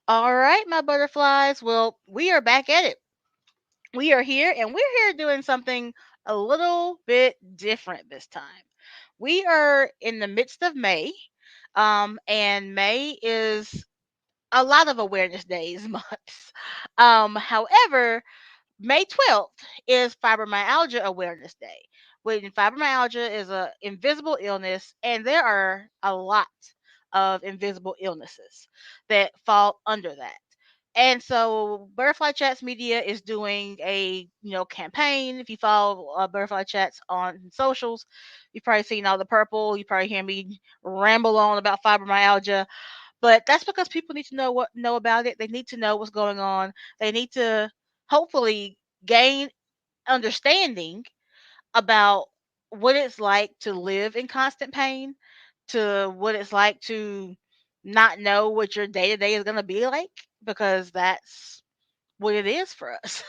All right, my butterflies. Well, we are back at it. We are here and we're here doing something a little bit different this time. We are in the midst of May, and May is a lot of awareness days, months. However, May 12th is Fibromyalgia Awareness Day. When fibromyalgia is a invisible illness, and there are a lot of invisible illnesses that fall under that. And so Butterfly Chats Media is doing a campaign. If you follow Butterfly Chats on socials, you've probably seen all the purple. You probably hear me ramble on about fibromyalgia, but that's because people need to know about it. They need to know what's going on. They need to hopefully gain understanding about what it's like to live in constant pain, to what it's like to not know what your day to day is going to be like, because that's what it is for us.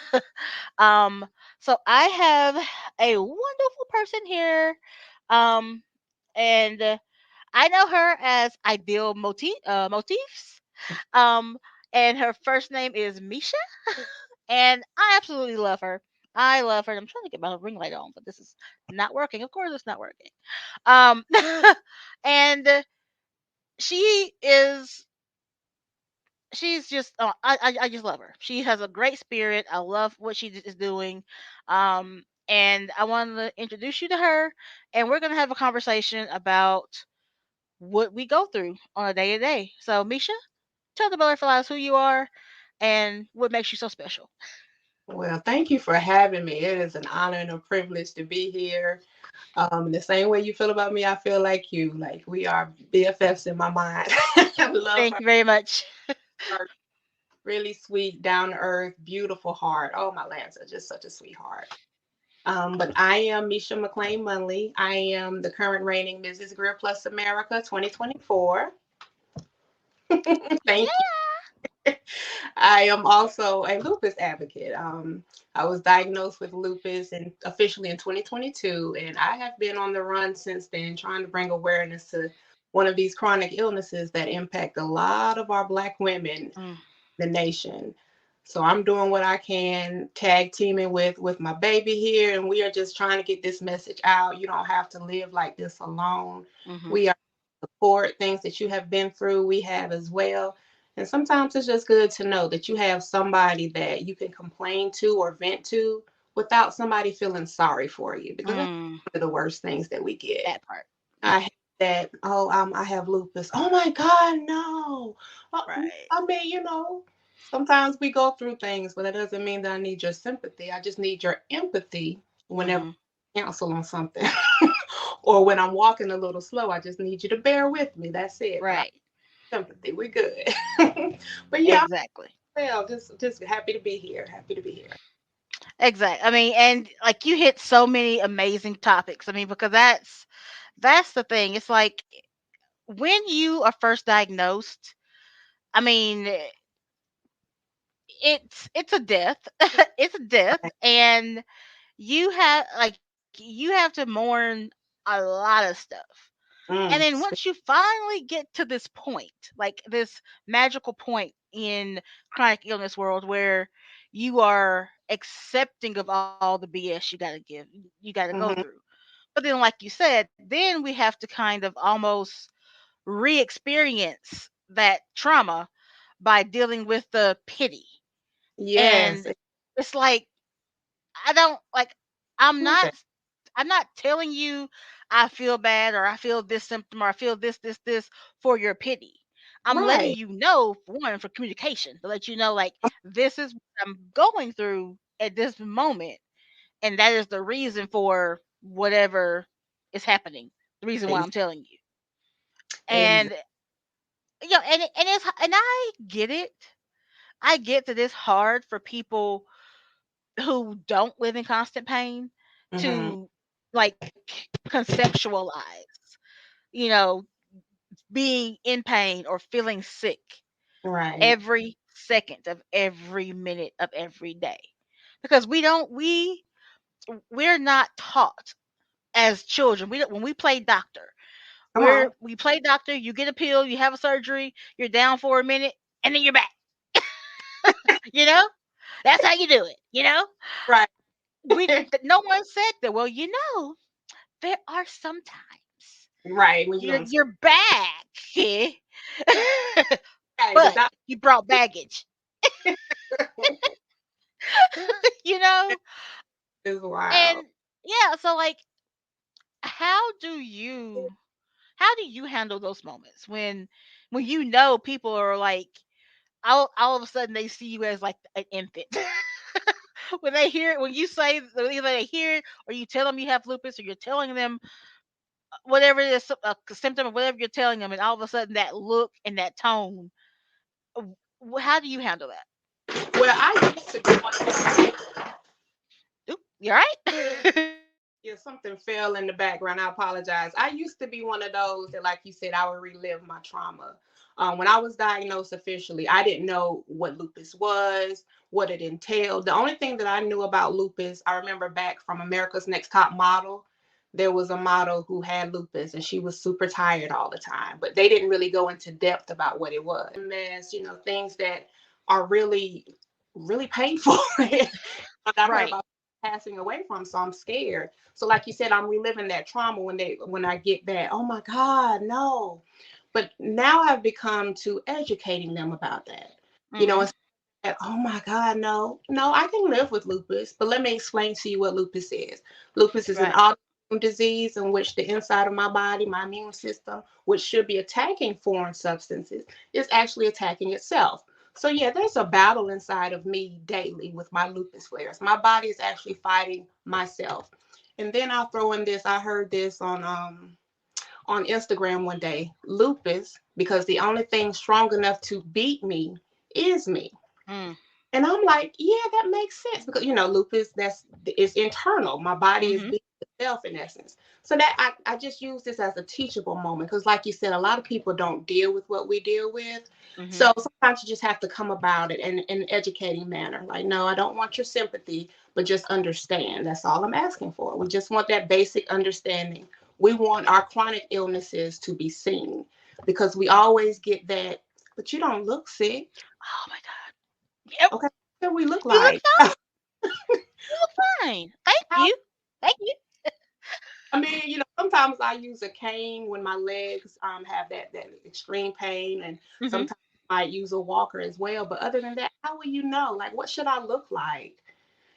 um, so I have a wonderful person here, um, and I know her as Ideal Motifs, um, and her first name is Misha, and I absolutely love her. I love her. I'm trying to get my ring light on, but this is not working. Of course, it's not working. Um, and she is she's just I just love her. She has a great spirit. I love what she is doing. And I wanted to introduce you to her, and we're gonna have a conversation about what we go through on a day to day. So, Misha, tell the butterflies who you are and what makes you so special. Well, thank you for having me. It is an honor and a privilege to be here. The same way you feel about me, I feel like you. Like we are BFFs in my mind. I love Thank you very much. her. Really sweet, down to earth, beautiful heart. Oh, my Lance are just such a sweetheart. But I am Misha McLean Munley. I am the current reigning Mrs. Greer Plus America 2024. Thank you. Yeah. I am also a lupus advocate. I was diagnosed with lupus and officially in 2022, and I have been on the run since then, trying to bring awareness to one of these chronic illnesses that impact a lot of our Black women in Mm, the nation. So I'm doing what I can, tag teaming with my baby here, and we are just trying to get this message out. You don't have to live like this alone. hmm We are support things that you have been through. We have as well. And sometimes it's just good to know that you have somebody that you can complain to or vent to without somebody feeling sorry for you, because that's mm, one of the worst things that we get. that part. I hate that, oh, I have lupus. Oh my God, no. Right. I mean, sometimes we go through things, but that doesn't mean that I need your sympathy. I just need your empathy whenever hmm I counsel on something. Or when I'm walking a little slow, I just need you to bear with me. That's it. But I Right. sympathy. We're good. But yeah, Exactly. well, just happy to be here. Happy to be here. Exactly. I mean, and like you hit so many amazing topics. I mean, because that's the thing. It's like when you are first diagnosed, I mean, it's a death. It's a death, Right. and you have to mourn a lot of stuff. And then Mm, once you finally get to this point, like this magical point in chronic illness world where you are accepting of all the BS you got to go through. mm-hmm. But then like you said, then we have to kind of almost re-experience that trauma by dealing with the pity. Yes. And it's like I don't like I'm not Yeah. I'm not telling you I feel bad or I feel this symptom or I feel this for your pity. I'm letting Right. you know, for one, for communication, to let you know like this is what I'm going through at this moment, and that is the reason for whatever is happening. The reason why Ex- I'm telling you. ex- And and I get it. I get that it's hard for people who don't live in constant pain mm-hmm. to like conceptualize, you know, being in pain or feeling sick Right. every second of every minute of every day. Because we're not taught as children. When we play doctor, Come on. we play doctor, you get a pill, you have a surgery, you're down for a minute, and then you're back. You know, that's how you do it. You know, Right. no one said that. Well, there are some times Right. When you don't you're back, okay, the but doctor you brought baggage. You know, is wild. and yeah. So like, how do you how do you handle those moments when people are like all of a sudden they see you as like an infant. When they hear it, when you say either they hear it or you tell them you have lupus or you're telling them whatever it is, a symptom or whatever you're telling them, and all of a sudden that look and that tone, how do you handle that? Well, I used to be one. Oop, you all right? Yeah, something fell in the background. I apologize. I used to be one of those that, like you said, I would relive my trauma. When I was diagnosed officially, I didn't know what lupus was, what it entailed. The only thing that I knew about lupus, I remember back from America's Next Top Model, there was a model who had lupus and she was super tired all the time, but they didn't really go into depth about what it was. Mess, things that are really, really painful. I've heard Right. about passing away from, so I'm scared. So like you said, I'm reliving that trauma when I get that. Oh my God, no. But now I've become to educating them about that. Mhm. Instead of, oh my God, no, no, I can live with lupus. But let me explain to you what lupus is. Lupus is an Right. autoimmune disease in which the inside of my body, my immune system, which should be attacking foreign substances, is actually attacking itself. So yeah, there's a battle inside of me daily with my lupus flares. My body is actually fighting myself. And then I'll throw in this. I heard this on Instagram one day. Lupus, because the only thing strong enough to beat me is me. Mm. And I'm like, yeah, that makes sense because lupus that's is internal. My body is Mhm. beating itself in essence. So that I just use this as a teachable moment because, like you said, a lot of people don't deal with what we deal with. Mhm. So sometimes you just have to come about it in an educating manner. Like, no, I don't want your sympathy, but just understand. That's all I'm asking for. We just want that basic understanding. We want our chronic illnesses to be seen because we always get that. But you don't look sick. Oh my god. Yep. Okay, what do we look You look like? fine. You look fine. Thank How you. Thank you. I mean, sometimes I use a cane when my legs have that extreme pain, and Mhm. sometimes I might use a walker as well. But other than that, how will you know? Like, what should I look like?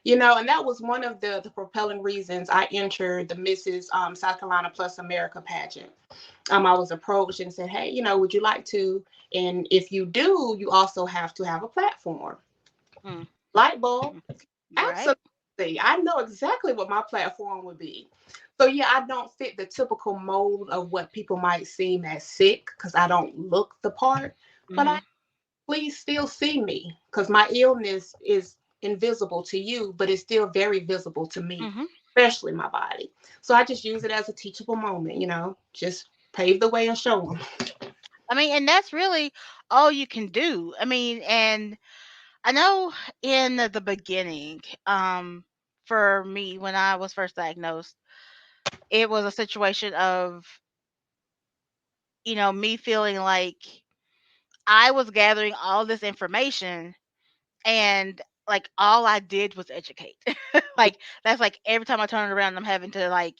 And that was one of the propelling reasons I entered the Mrs. South Carolina Plus America pageant. I was approached and said, hey, would you like to? And if you do, you also have to have a platform. Mm. Light bulb. Mm. Right. Absolutely. I know exactly what my platform would be. So yeah, I don't fit the typical mold of what people might seem as sick because I don't look the part. But I Mhm. please still see me because my illness is invisible to you, but it's still very visible to me, Mhm. especially my body. So I just use it as a teachable moment, just pave the way and show them. I mean, and that's really all you can do. I mean, and I know in the beginning, for me when I was first diagnosed, it was a situation of, me feeling like I was gathering all this information and like all I did was educate. Like that's like every time I turn it around I'm having to like,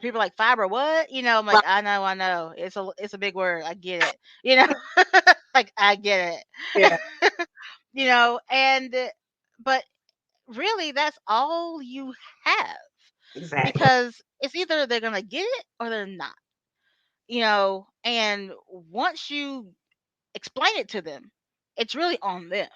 people are like fiber what? I'm like Right. I know. It's a big word. I get it. You know? Like I get Yeah, it. And but really that's all you have exactly. because it's either they're going to get it or they're not. And once you explain it to them, it's really on them.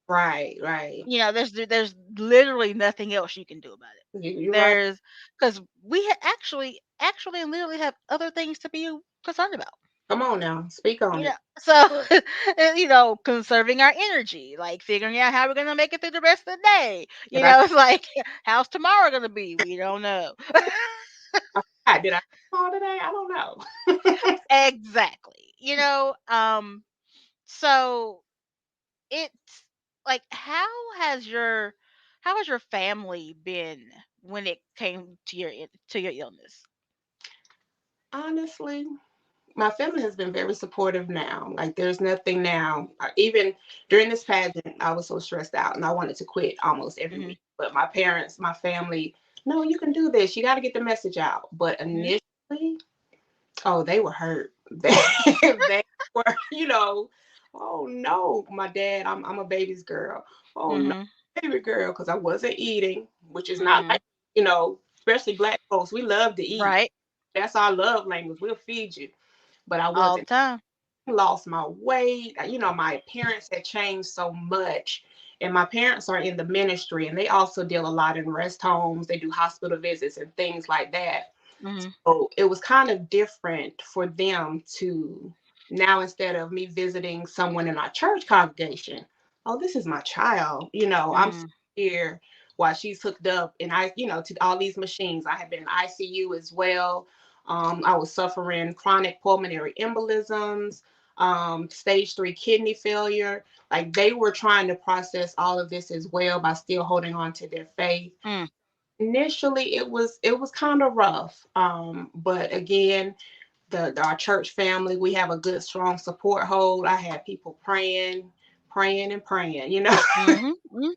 Right, right. There's literally nothing else you can do about it. You're right. There's because we actually and literally have other things to be concerned about. Come on now, speak on it. So conserving our energy, like figuring out how we're gonna make it through the rest of the day. Did I? It's like how's tomorrow gonna be? We don't know. I forgot. Did I call today? I don't know. Exactly. So it's like how has your family been when it came to your illness? Honestly, My family has been very supportive now. Like there's nothing now. Even during this pageant, I was so stressed out and I wanted to quit almost every Mhm. week. But my parents, my family, no, you can do this. You got to get the message out. But Mhm. initially, oh, they were hurt. They were, oh no, my dad, I'm a baby's girl. Oh no, Mhm. baby girl, because I wasn't eating, which is not Mhm. like, especially black folks, we love to eat. Right. That's our love language. We'll feed you. But I All the wasn't. time. Lost my weight. My appearance had changed so much. And my parents are in the ministry and they also deal a lot in rest homes. They do hospital visits and things like that. Mhm. So it was kind of different for them to now, instead of me visiting someone in our church congregation, oh, this is my child. I'm Mhm. here while she's hooked up and to all these machines. I had been in ICU as well. I was suffering chronic pulmonary embolisms, stage 3 kidney failure. Like they were trying to process all of this as well by still holding on to their faith. Mm. Initially it was kind of rough, but again, our church family, we have a good strong support hold. I had people praying and praying. Mhm. Mhm.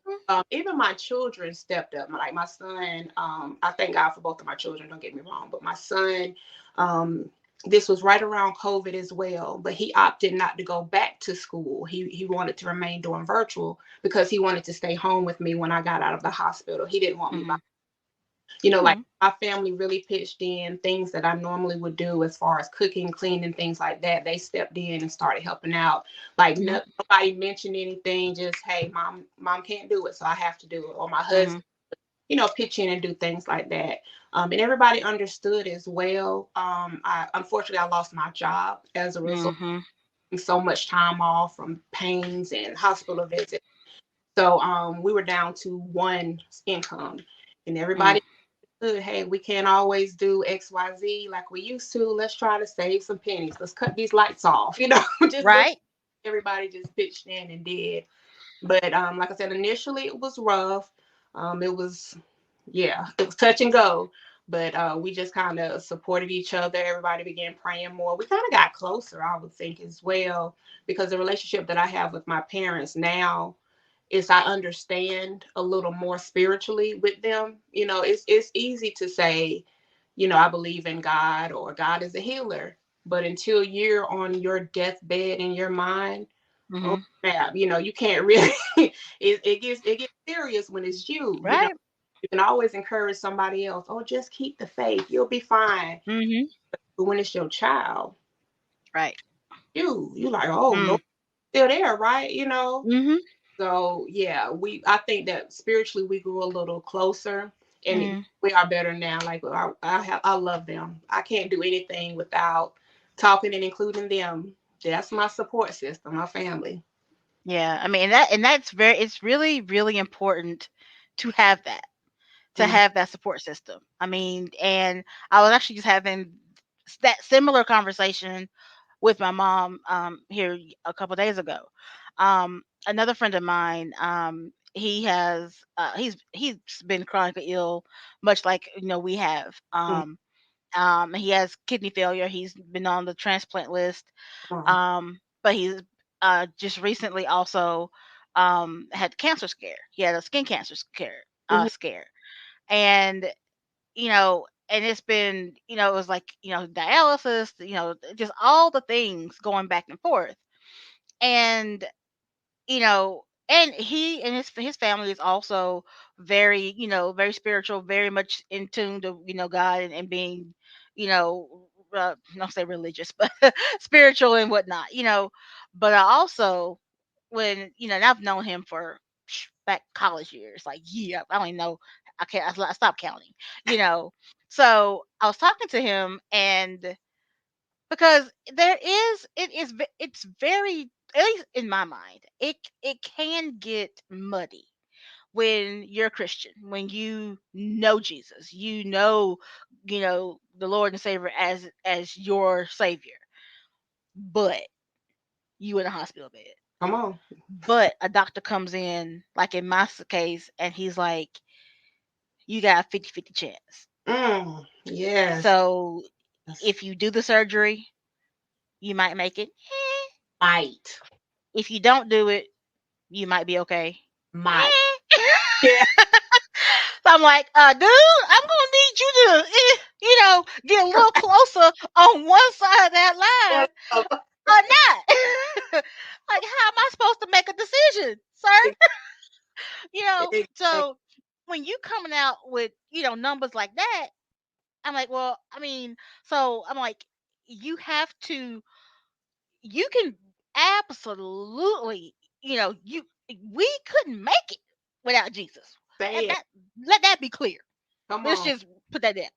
Even my children stepped up. Like my son, I thank God for both of my children, don't get me wrong, but my son, um, this was right around COVID as well, but he opted not to go back to school. He wanted to remain doing virtual because he wanted to stay home with me when I got out of the hospital. He didn't want me by, Mhm. like Mhm. my family really pitched in things that I normally would do as far as cooking, cleaning, things like that. They stepped in and started helping out. Like Mhm. nobody mentioned anything, just, hey, mom can't do it, so I have to do it. Or my husband, Mhm. pitch in and do things like that. And everybody understood as well. Unfortunately, I lost my job as a result Mhm. of so much time off from pains and hospital visits. So we were down to one income, and Mm. everybody good. Hey, we can't always do XYZ like we used to. Let's try to save some pennies. Let's cut these lights off. Just little, Right. everybody just pitched in and did. But like I said, initially it was rough. It was, yeah, it was touch and go. But we just kind of supported each other. Everybody began praying more. We kind of got closer, I would think, as well, because the relationship that I have with my parents now is I understand a little more spiritually with them. It's easy to say, I believe in God or God is a healer. But until you're on your deathbed in your mind, oh Mhm. snap, you can't really it gets serious when it's you. Right. You can always encourage somebody else, oh, just keep the faith, you'll be fine. Mhm. But when it's your child, Right. you like, oh Mm. Lord, still there, right? Mhm. So yeah, I think that spiritually we grew a little closer, and Mhm. we are better now. Like I love them. I can't do anything without talking and including them. That's my support system, my family. Yeah. I mean, that's very. It's really really important to have that. To Mhm. have that support system. I mean, and I was actually just having that similar conversation with my mom here a couple days ago. Another friend of mine, he's been chronically ill, much like we have. Mhm. He has kidney failure. He's been on the transplant list. Come But he's just recently also had cancer scare. He had a skin cancer on. scare, and and it's been, it was like, dialysis, just all the things going back and forth. And, and he and his family is also very, very spiritual, very much in tune to, God and being, not say religious, but spiritual and whatnot, But I also, when, and I've known him for back college years, like, yeah, I don't even know. I stopped counting, you know. So I was talking to him, and because it's very, at least in my mind, it can get muddy when you're a Christian, when Jesus, the Lord and Savior as your Savior, but you in a hospital bed. Come on. But a doctor comes in, like in my case, and he's like, you got a 50-50 chance. Yes. So Yes. if you do the surgery, You might make it. Might. If you don't do it, you might be okay. Might. Yeah. So I'm like, dude, I'm gonna need you to, get a little closer on one side of that line or not. Like, how am I supposed to make a decision, sir? Exactly. So when you coming out with, numbers like that, I'm like, well, I mean, so I'm like, you have to, you can absolutely, you we couldn't make it without Jesus. Say That it. that let that be clear. Come Let's on. just put that down.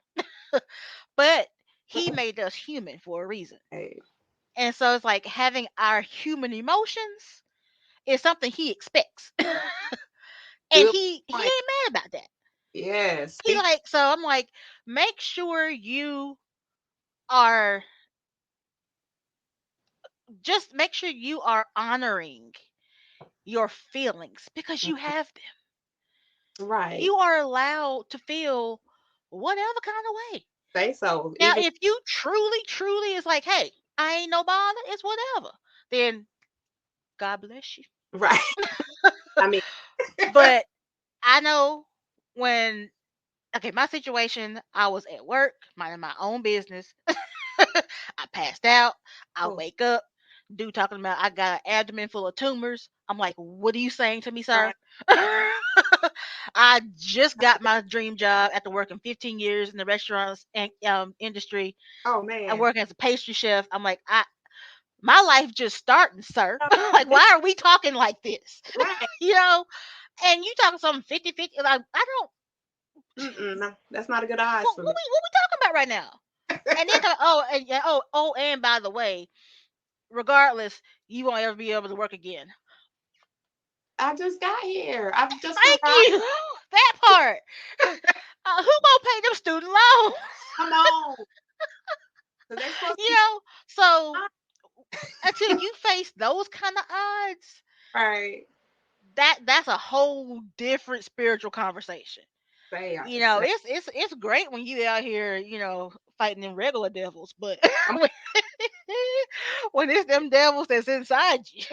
But he made us human for a reason. Hey, And so it's like having our human emotions is something he expects. And good he point. ain't mad about that. Yes. He Speak like, so I'm like, make sure you are make sure you are honoring your feelings because you have them. right. You are allowed to feel whatever kind of way. Say so. Now, Even if you truly, truly is like, hey, I ain't no bother, it's whatever, then God bless you. right. I mean, But I know when, okay, my situation, I was at work, minding my own business. I passed out. I oh, wake up. Dude talking about I got an abdomen full of tumors. I'm like, what are you saying to me, sir? right. I just got my dream job after working 15 years in the restaurants and industry. Oh I'm man. working as a pastry chef. I'm like, my life just starting, sir. No, Like, why are we talking like this? right. you know? And you talking something 50-50. Like, I don't. Mm-mm, no, that's not a good eyes What, for what me. we what we talking about right now? And then and by the way, regardless, you won't ever be able to work again. I just got here. I've just Thank arrived. you. That part. Who gonna pay them student loans? Come on. Because they supposed to you be know. So until you face those kind of odds, right. that's a whole different spiritual conversation. Say, It's great when you out here, fighting them regular devils, but come when when it's them devils that's inside you,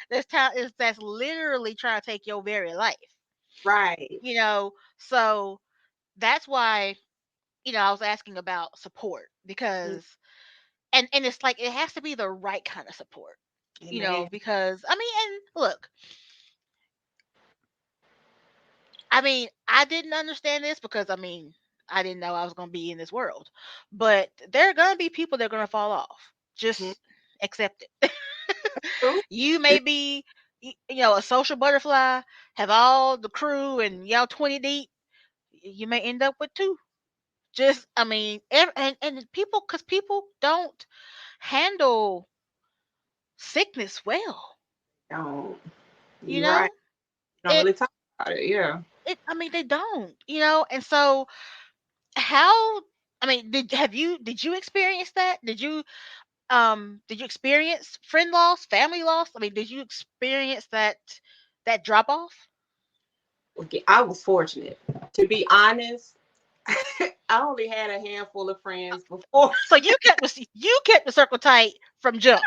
that's literally trying to take your very life. right. So that's why I was asking about support Mm, because and it's like it has to be the right kind of support. amen. Because I mean, and look, I mean, I didn't understand this because I mean, I didn't know I was going to be in this world. But there are going to be people that are going to fall off. Mhm. Just accept it. True. You may It's be a social butterfly, have all the crew and y'all 20 deep, you may end up with two. Just I mean, and people cuz people don't handle sickness well, don't. you You're right. know? Don't It really talk about it. Yeah. I mean they don't. And so how I mean, did you experience that? Did you experience friend loss, family loss? I mean, did you experience that drop off? Okay, I was fortunate. To be honest, I only had a handful of friends before. So you kept the circle tight from jump.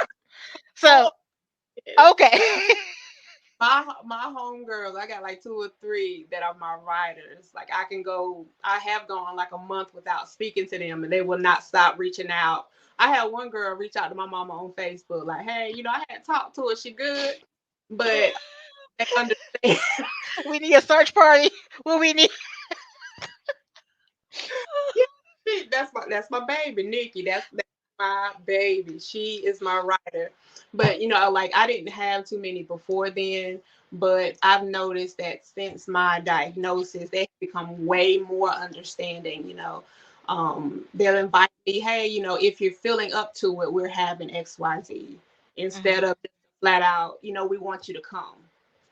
Before So okay. my homegirls, I got like two or three that are my riders. Like I can go, I have gone like a month without speaking to them, and they will not stop reaching out. I had one girl reach out to my mama on Facebook, like, "Hey, I hadn't talked to her. She good?" But they understand. We need a search party. What we need. Yeah, that's my baby, Nikki. That's my baby. She is my rider. But like I didn't have too many before then. But I've noticed that since my diagnosis, they have become way more understanding. They'll invite me, hey, if you're feeling up to it, we're having XYZ. Mhm. Instead of just flat out, we want you to come.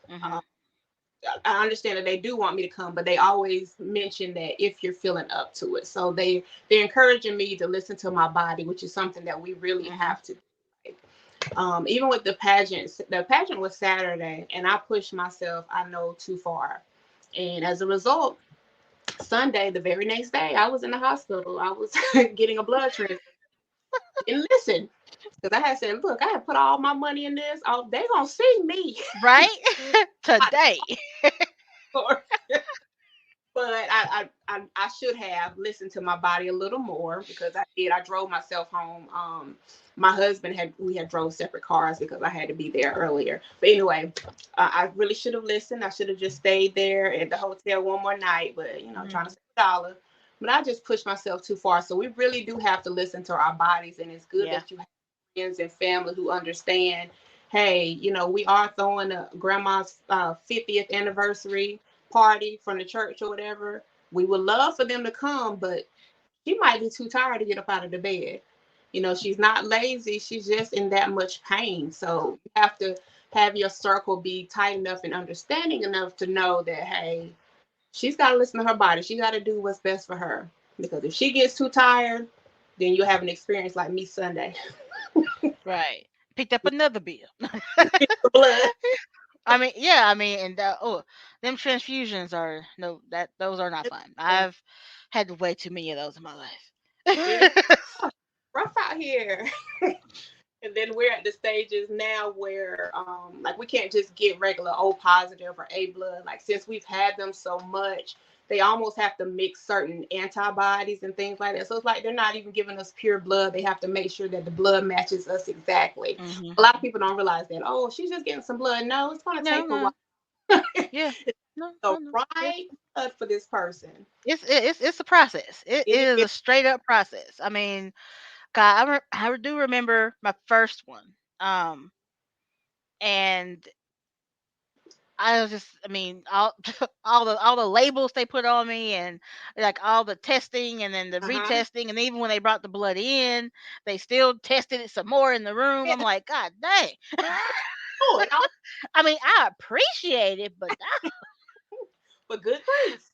Mhm. I understand that they do want me to come, but they always mention that if you're feeling up to it. So they're encouraging me to listen to my body, which is something that we really Mhm. have to do. Like, even with the pageant was Saturday, and I pushed myself, I know, too far. And as a result, Sunday, the very next day, I was in the hospital. I was getting a blood transfusion. Didn't listen. Because I had said, look, I had put all my money in this. Oh, they gonna see me. Right? Not Today. for- but I should have listened to my body a little more because I did. I drove myself home. My husband had we had drove separate cars because I had to be there earlier. But anyway, I really should have listened. I should have just stayed there at the hotel one more night. But Mhm. trying to save $1. But I just pushed myself too far. So we really do have to listen to our bodies, and it's good Yeah. that you have friends and family who understand. Hey, we are throwing a grandma's 50th anniversary party from the church or whatever. We would love for them to come, but she might be too tired to get up out of the bed. She's not lazy. She's just in that much pain. So you have to have your circle be tight enough and understanding enough to know that, hey, she's got to listen to her body. She got to do what's best for her. Because if she gets too tired, then you'll have an experience like me Sunday. Right. Picked up another bill. The blood. I mean, yeah, I mean, and them transfusions are no that those are not fun. I've had way too many of those in my Yeah, life. rough out here. And then we're at the stages now where like we can't just get regular O positive or A blood. Like since we've had them so much, they almost have to mix certain antibodies and things like that. So it's like they're not even giving us pure blood. They have to make sure that the blood matches us exactly. Mhm. A lot of people don't realize that. Oh, she's just getting some blood. No, it's gonna No, take a while. no. Yeah. No, The no, no. right blood for this person. It's a process. It It is is a straight up process. I mean, God, I do remember my first one. And I was just, I mean, all all the labels they put on me, and like all the testing, and then the uh-huh. retesting, and even when they brought the blood in, they still tested it some more in the room. Yeah, I'm like, God dang. oh, and all I mean, I appreciate it, but for good grief.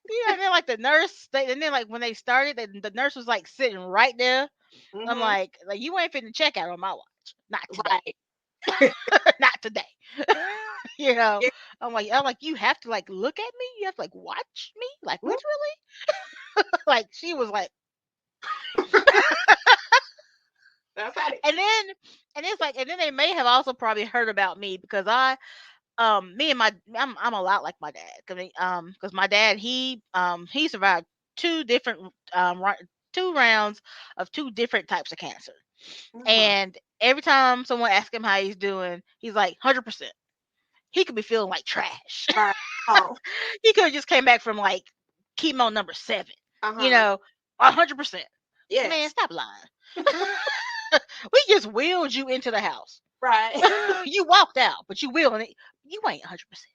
yeah. And then like the nurse, and then like when they started, the nurse was like sitting right there. I'm Mm-hmm. like you ain't finna check out on my watch, not today, Right. not today. you know, Yeah. I'm like, you have to like look at me, you have to like watch me, like literally. Like she was like, That's how they. and then it's like, and then they may have also probably heard about me because me and my I'm a lot like my dad. Because my dad he survived two different two rounds of two different types of cancer, Mm-hmm. and every time someone asks him how he's doing, he's like 100%. He could be feeling like trash. Right. Oh. He could have just came back from like chemo number 7, you Uh-huh. know, 100%. Man, Yes. stop lying. We just wheeled you into the house. Right. You walked out, but you wheeled it. You ain't 100%.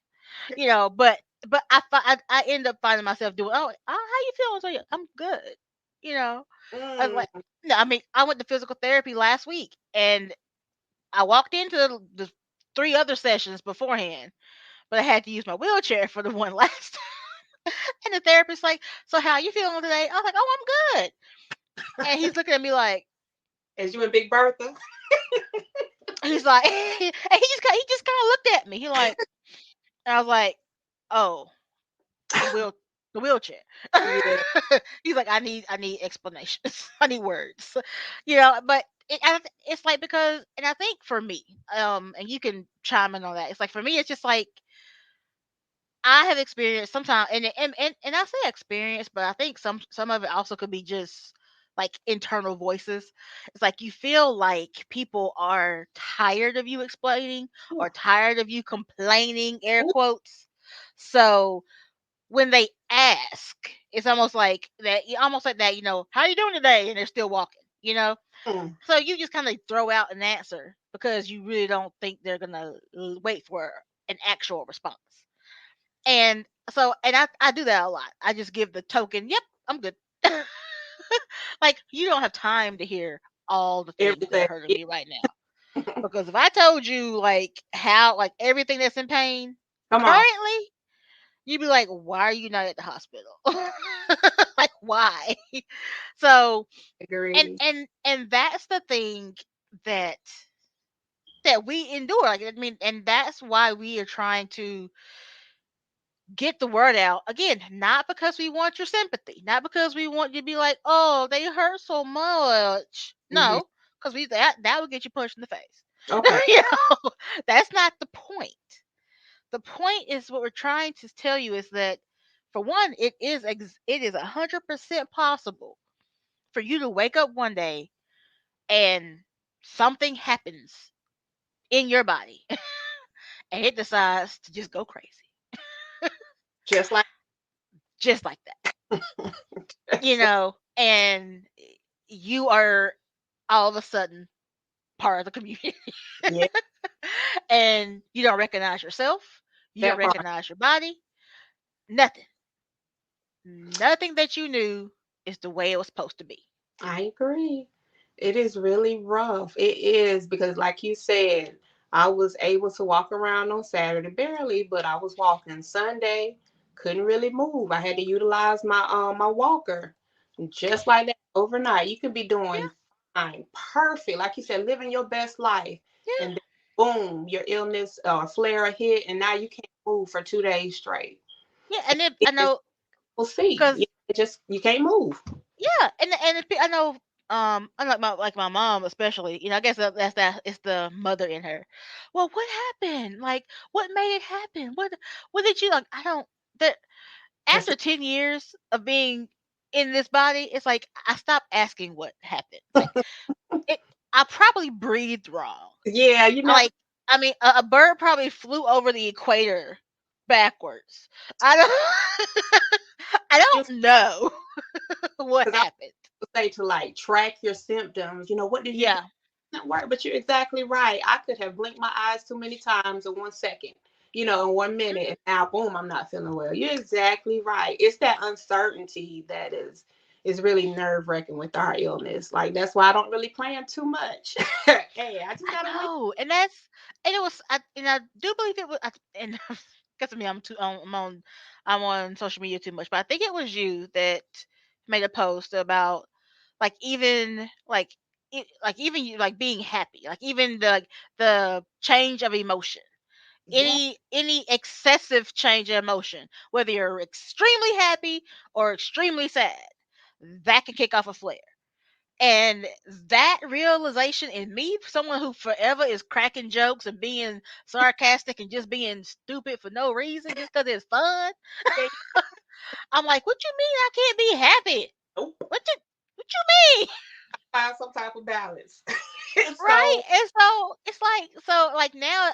But I end up finding myself doing. Oh, how you feeling? So yeah, I'm good. You know, I was Mm. like, no, I mean, I went to physical therapy last week, and I walked into the 3 other sessions beforehand, but I had to use my wheelchair for the one last time. And the therapist like, so how you feeling today? I was like, oh, I'm good. And he's looking at me like, As you and Big Bertha. he's like, and he just kind of looked at me. He like, and I was like, oh, the wheel the wheelchair. Yeah. He's like, I need explanations. I need words. But it's like, because, and I think for me, and you can chime in on that. It's like for me, it's just like I have experienced sometimes, and I say experience, but I think some of it also could be just like internal voices. It's like you feel like people are tired of you explaining, or tired of you complaining, air quotes. So when they ask, it's almost like that, how you doing today? And they're still walking, you know? Mm. So you just kind of throw out an answer because you really don't think they're going to wait for an actual response. And so, and I do that a lot. I just give the token, yep, I'm good. Like, you don't have time to hear all the things that are Everything. hurting Yeah. me right now. Because if I told you, like, how, like, everything that's in pain Come on. currently, you'd be like, why are you not at the hospital? Like, why? So, Agree. and that's the thing that we endure. Like, I mean, and that's why we are trying to get the word out again, not because we want your sympathy, not because we want you to be like, oh, they hurt so much. Mm-hmm. No, because that would get you punched in the face. Okay. You know, that's not the point. The point is what we're trying to tell you is that, for one, it is 100% possible for you to wake up one day and something happens in your body and it decides to just go crazy, Just like just like that, and you are all of a sudden part of the community. yeah, And you don't recognize yourself, you don't that part. recognize your body, nothing. Nothing that you knew is the way it was supposed to be. I agree. It is really rough. It is because, like you said, I was able to walk around on Saturday barely, but I was walking Sunday. Couldn't really move. I had to utilize my walker, just like that overnight. You could be Yeah, doing fine, perfect, like you said, living your best life, and yeah, then boom, your illness or flare hit, and now you can't move for 2 days straight. yeah. And then It I is, know we'll see. because It just you can't move. yeah, I know. Unlike my mom especially, I guess that's it's the mother in her. Well, what happened? Like, what made it happen? What did you like? I don't. That That's After 10 years of being in this body, it's like I stopped asking what happened. It's like it. I probably breathed wrong. yeah, you I never. like. I mean, a bird probably flew over the equator backwards. I don't. I don't know what Because happened. say to like track your symptoms. What did you do? Yeah. Not work, but you're exactly right. I could have blinked my eyes too many times in 1 second, in 1 minute, Mhm. and now boom, I'm not feeling well. You're exactly right. It's that uncertainty that is really nerve wracking with our illness. Like that's why I don't really plan too much. Hey, I just I gotta wait. know, and it was, and I do believe it was, and because of me, I'm on social media too much, but I think it was you that made a post about like even like even you like being happy, like even the change of emotion, Yeah, any excessive change of emotion, whether you're extremely happy or extremely sad, that can kick off a flare. And that realization in me, someone who forever is cracking jokes and being sarcastic and just being stupid for no reason, just because it's fun. yeah, I'm like, what you mean I can't be happy? nope. What you mean? Find some type of balance. Right? So And so it's like, now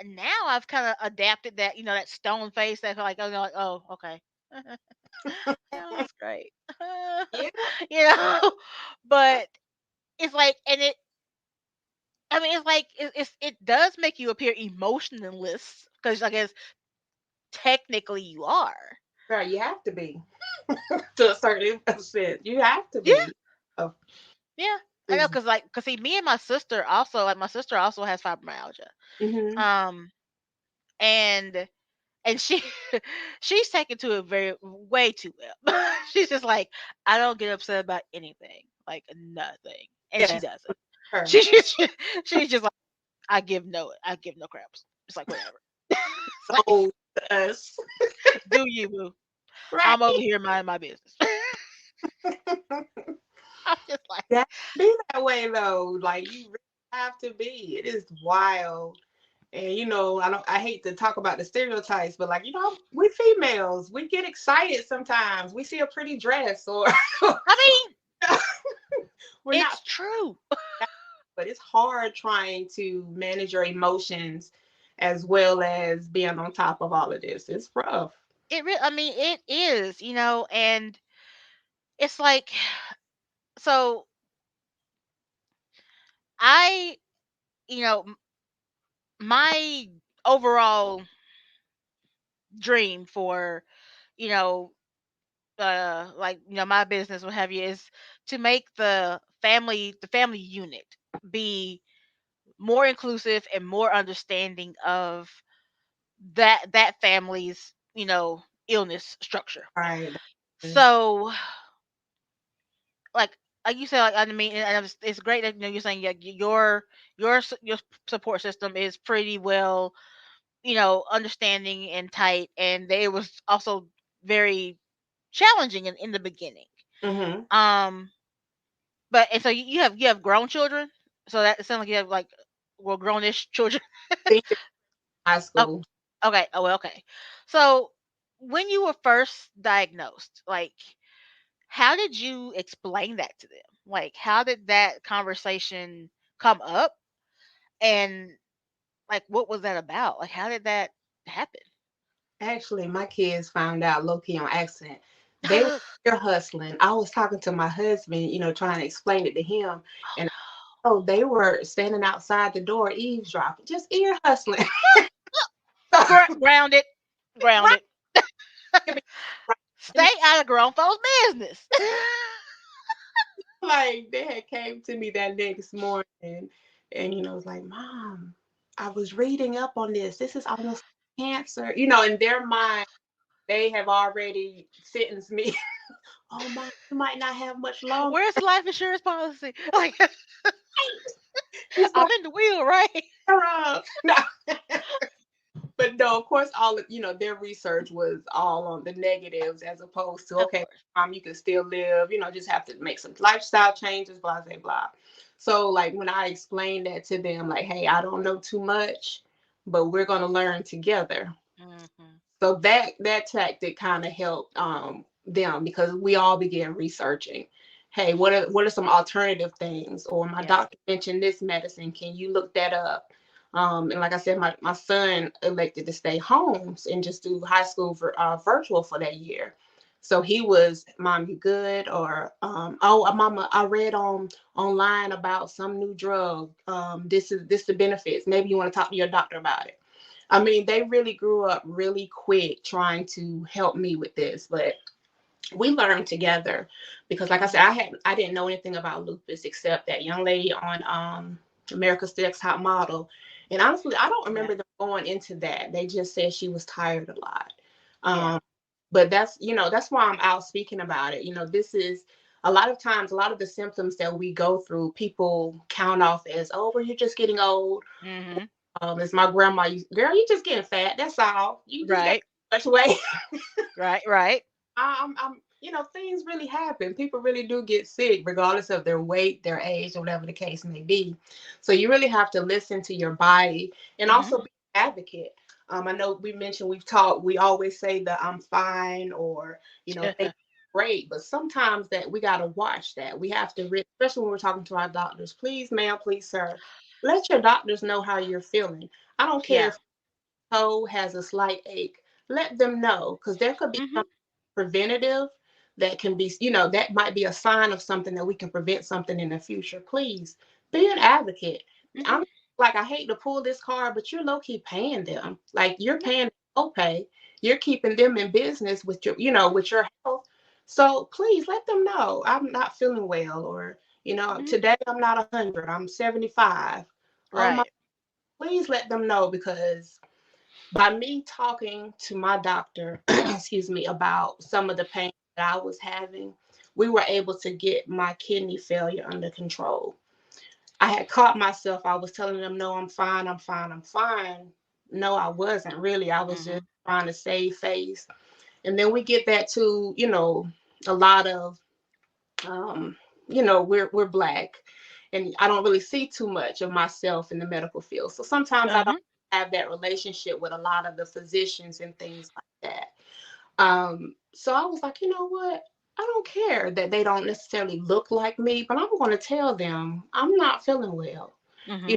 now I've kind of adapted that, that stone face, that like, like, oh, okay. Yeah, that's great. yeah, you know, but it's like, and I mean, it's like it does make you appear emotionless, because I guess technically you are. girl, you have to be to a certain extent. You have to Yeah, be. Oh, yeah. I know, is cause see, me and my sister also, like, my sister also has fibromyalgia. mm-hmm. Um, and she she's taken to it way too well. She's just like, I don't get upset about anything, like nothing, and she Yes, doesn't. her. She just she's just like, I give no craps. It's like whatever. It's like, Oh, us. do you, boo? Right. I'm over here minding my business. I'm just like, That be that way though. Like you really have to be. It is wild. And I hate to talk about the stereotypes, but like, we females, we get excited sometimes. We see a pretty dress or I mean, we're not, it's true. but it's hard trying to manage your emotions as well as being on top of all of this. It's rough. I mean, it is, and it's like, so I, my overall dream for, you know, like, my business, what have you, is to make the family unit be more inclusive and more understanding of that family's, illness structure. Right. So, like you said, like, I mean, and it's great that, you're saying, yeah, your support system is pretty well, understanding and tight, and it was also very challenging in the beginning. Mm-hmm. Um, But and so you have grown children. So that it sounds like you have like well grownish children. Senior high Oh, school. okay. Oh, well, okay. So when you were first diagnosed, like how did you explain that to them? Like how did that conversation come up? And like what was that about? Like how did that happen? Actually, my kids found out low key on accident. They were here hustling. I was talking to my husband, trying to explain it to him, Oh and oh, they were standing outside the door eavesdropping, just ear hustling. no. Grounded. Right, Grounded. right. Stay out of grown folks' business. Like they had came to me that next morning, and was like, "Mom, I was reading up on this. This is almost cancer." In their mind, they have already sentenced me. Oh, Mom, you might not have much longer. Where's the life insurance policy? Like It's I'm like, in the wheel, right? "Shut up." No. But no, of course, all of their research was all on the negatives, as opposed to, Of okay, course. you can still live, just have to make some lifestyle changes, blah blah blah. So like when I explained that to them, like, hey, I don't know too much, but we're gonna learn together. Hmm. So that tactic kind of helped them, because we all began researching. Hey, what are some alternative things? Or my Yeah. doctor mentioned this medicine. Can you look that up? And like I said, my son elected to stay home and just do high school virtual for that year. So he was, Mom, you good? Or oh, Mama, I read online about some new drug. This the benefits. Maybe you want to talk to your doctor about it. I mean, they really grew up really quick trying to help me with this, but we learned together, because like I said, I didn't know anything about lupus except that young lady on America's Next Top Model. And honestly, I don't Yeah. remember them going into that. They just said she was tired a lot. Yeah. Um, but that's why I'm out speaking about it. This is a lot of times, a lot of the symptoms that we go through, people count off as, oh, well, you're just getting old. Hmm. As my grandma used, girl, you just getting fat. That's all. You just got Right. much weight. Right. Right. Things really happen. People really do get sick, regardless of their weight, their age, or whatever the case may be. So you really have to listen to your body and Hmm. also be an advocate. I know we mentioned, we've talked, we always say that I'm fine, or, things great, but sometimes that we got to watch that. We have to, especially when we're talking to our doctors, please, ma'am, please, sir, let your doctors know how you're feeling. I don't care Yeah. if toe has a slight ache, let them know, because there could be Hmm. something preventative that can be, that might be a sign of something that we can prevent something in the future. Please be an advocate. Hmm. I'm like, I hate to pull this card, but you're low key paying them. Like you're Yeah. paying copay. You're keeping them in business with with your health. So please let them know I'm not feeling well, or Hmm. today I'm not 100. I'm 75. Oh my, Right. please let them know, because by me talking to my doctor, excuse me, about some of the pain that I was having, we were able to get my kidney failure under control. I had caught myself. I was telling them, no, I'm fine, I'm fine, I'm fine. No, I wasn't really. I was just Hmm. trying to save face. And then we get that to, a lot of, um, we're black, and I don't really see too much of myself in the medical field. So sometimes I don't Uh-huh. have that relationship with a lot of the physicians and things like that. So I was like, you know what? I don't care that they don't necessarily look like me, but I'm going to tell them I'm not feeling well. You Hmm.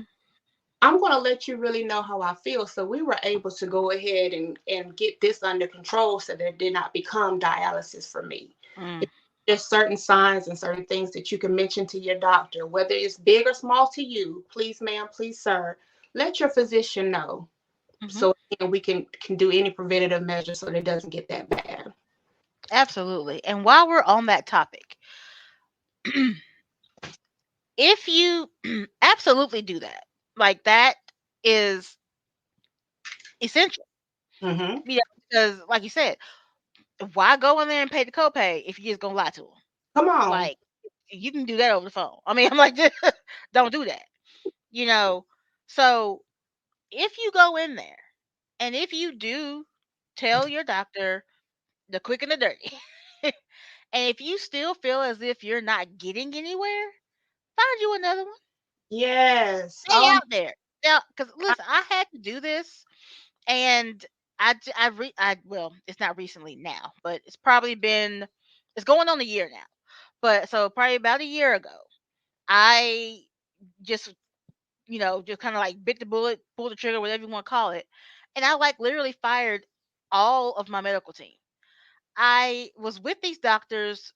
I'm going to let you really know how I feel. So we were able to go ahead and get this under control, so that it did not become dialysis for me. Mm. There's certain signs and certain things that you can mention to your doctor, whether it's big or small to you. Please, ma'am, please, sir, let your physician know, Hmm. so we can do any preventative measures so that it doesn't get that bad. Absolutely. And while we're on that topic, if you absolutely do that, like that is essential. Mm-hmm. Because like you said, why go in there and pay the copay if you're just gonna lie to them? Come on. Like you can do that over the phone. I mean, I'm like, just don't do that. You know. So if you go in there and if you do tell your doctor the quick and the dirty, and if you still feel as if you're not getting anywhere, Find you another one. Yes. Stay out there. Now, because listen, I had to do this, and well, it's not recently now, but it's going on a year now. But so probably about a year ago, I just just kind of like bit the bullet, pulled the trigger, whatever you want to call it, and I like literally fired all of my medical team. I was with these doctors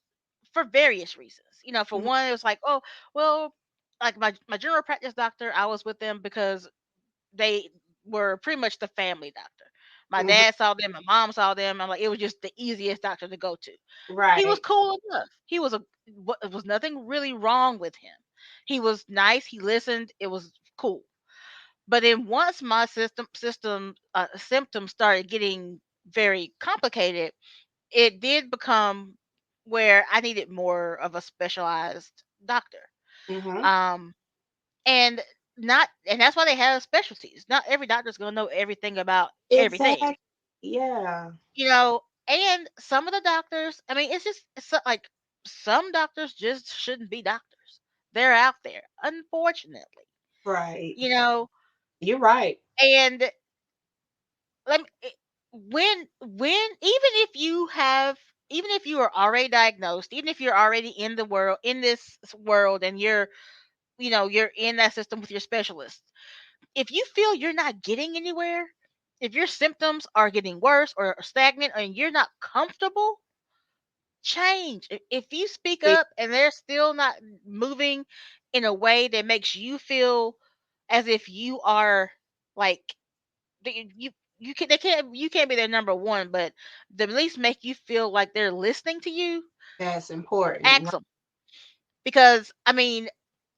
for various reasons. For Mhm. one, it was like, oh, well, like my general practice doctor, I was with them because they were pretty much the family doctor. My Mhm. dad saw them, my mom saw them. I'm like, it was just the easiest doctor to go to. He was Right. cool enough. It was nothing really wrong with him. He was nice. He listened. It was cool. But then once my symptoms started getting very complicated, it did become where I needed more of a specialized doctor. Mhm. Um, and not, and that's why they have specialties. Not every doctor's gonna know everything about everything, Exactly. Yeah. you know. And some of the doctors, I mean, like some doctors just shouldn't be doctors. They're out there, unfortunately, Right. you know. You're right. And let me, even if even if you are already diagnosed, even if you're already in this world, and you're in that system with your specialist, if you feel you're not getting anywhere, if your symptoms are getting worse or stagnant and you're not comfortable, change. If you speak E- up and they're still not moving in a way that makes you feel as if you are like you can they can't you can't be their number one, but the at least make you feel like they're listening to you. That's important. Ask them, because I mean,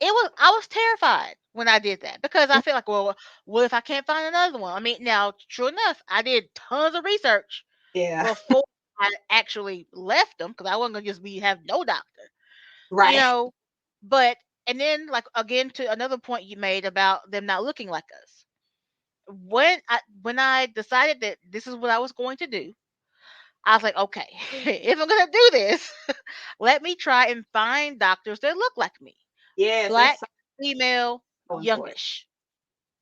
I was terrified when I did that, because I Right. feel like, well, what if I can't find another one? I mean, now, true enough, I did tons of research Yeah. before I actually left them, because I wasn't gonna just be have no doctor, you Right. know. But and then, like, again, to another point you made about them not looking like us. When I decided that this is what I was going to do, I was like, okay, if I'm gonna do this, let me try and find doctors that look like me. Yes, Black, that's so female, important. youngish,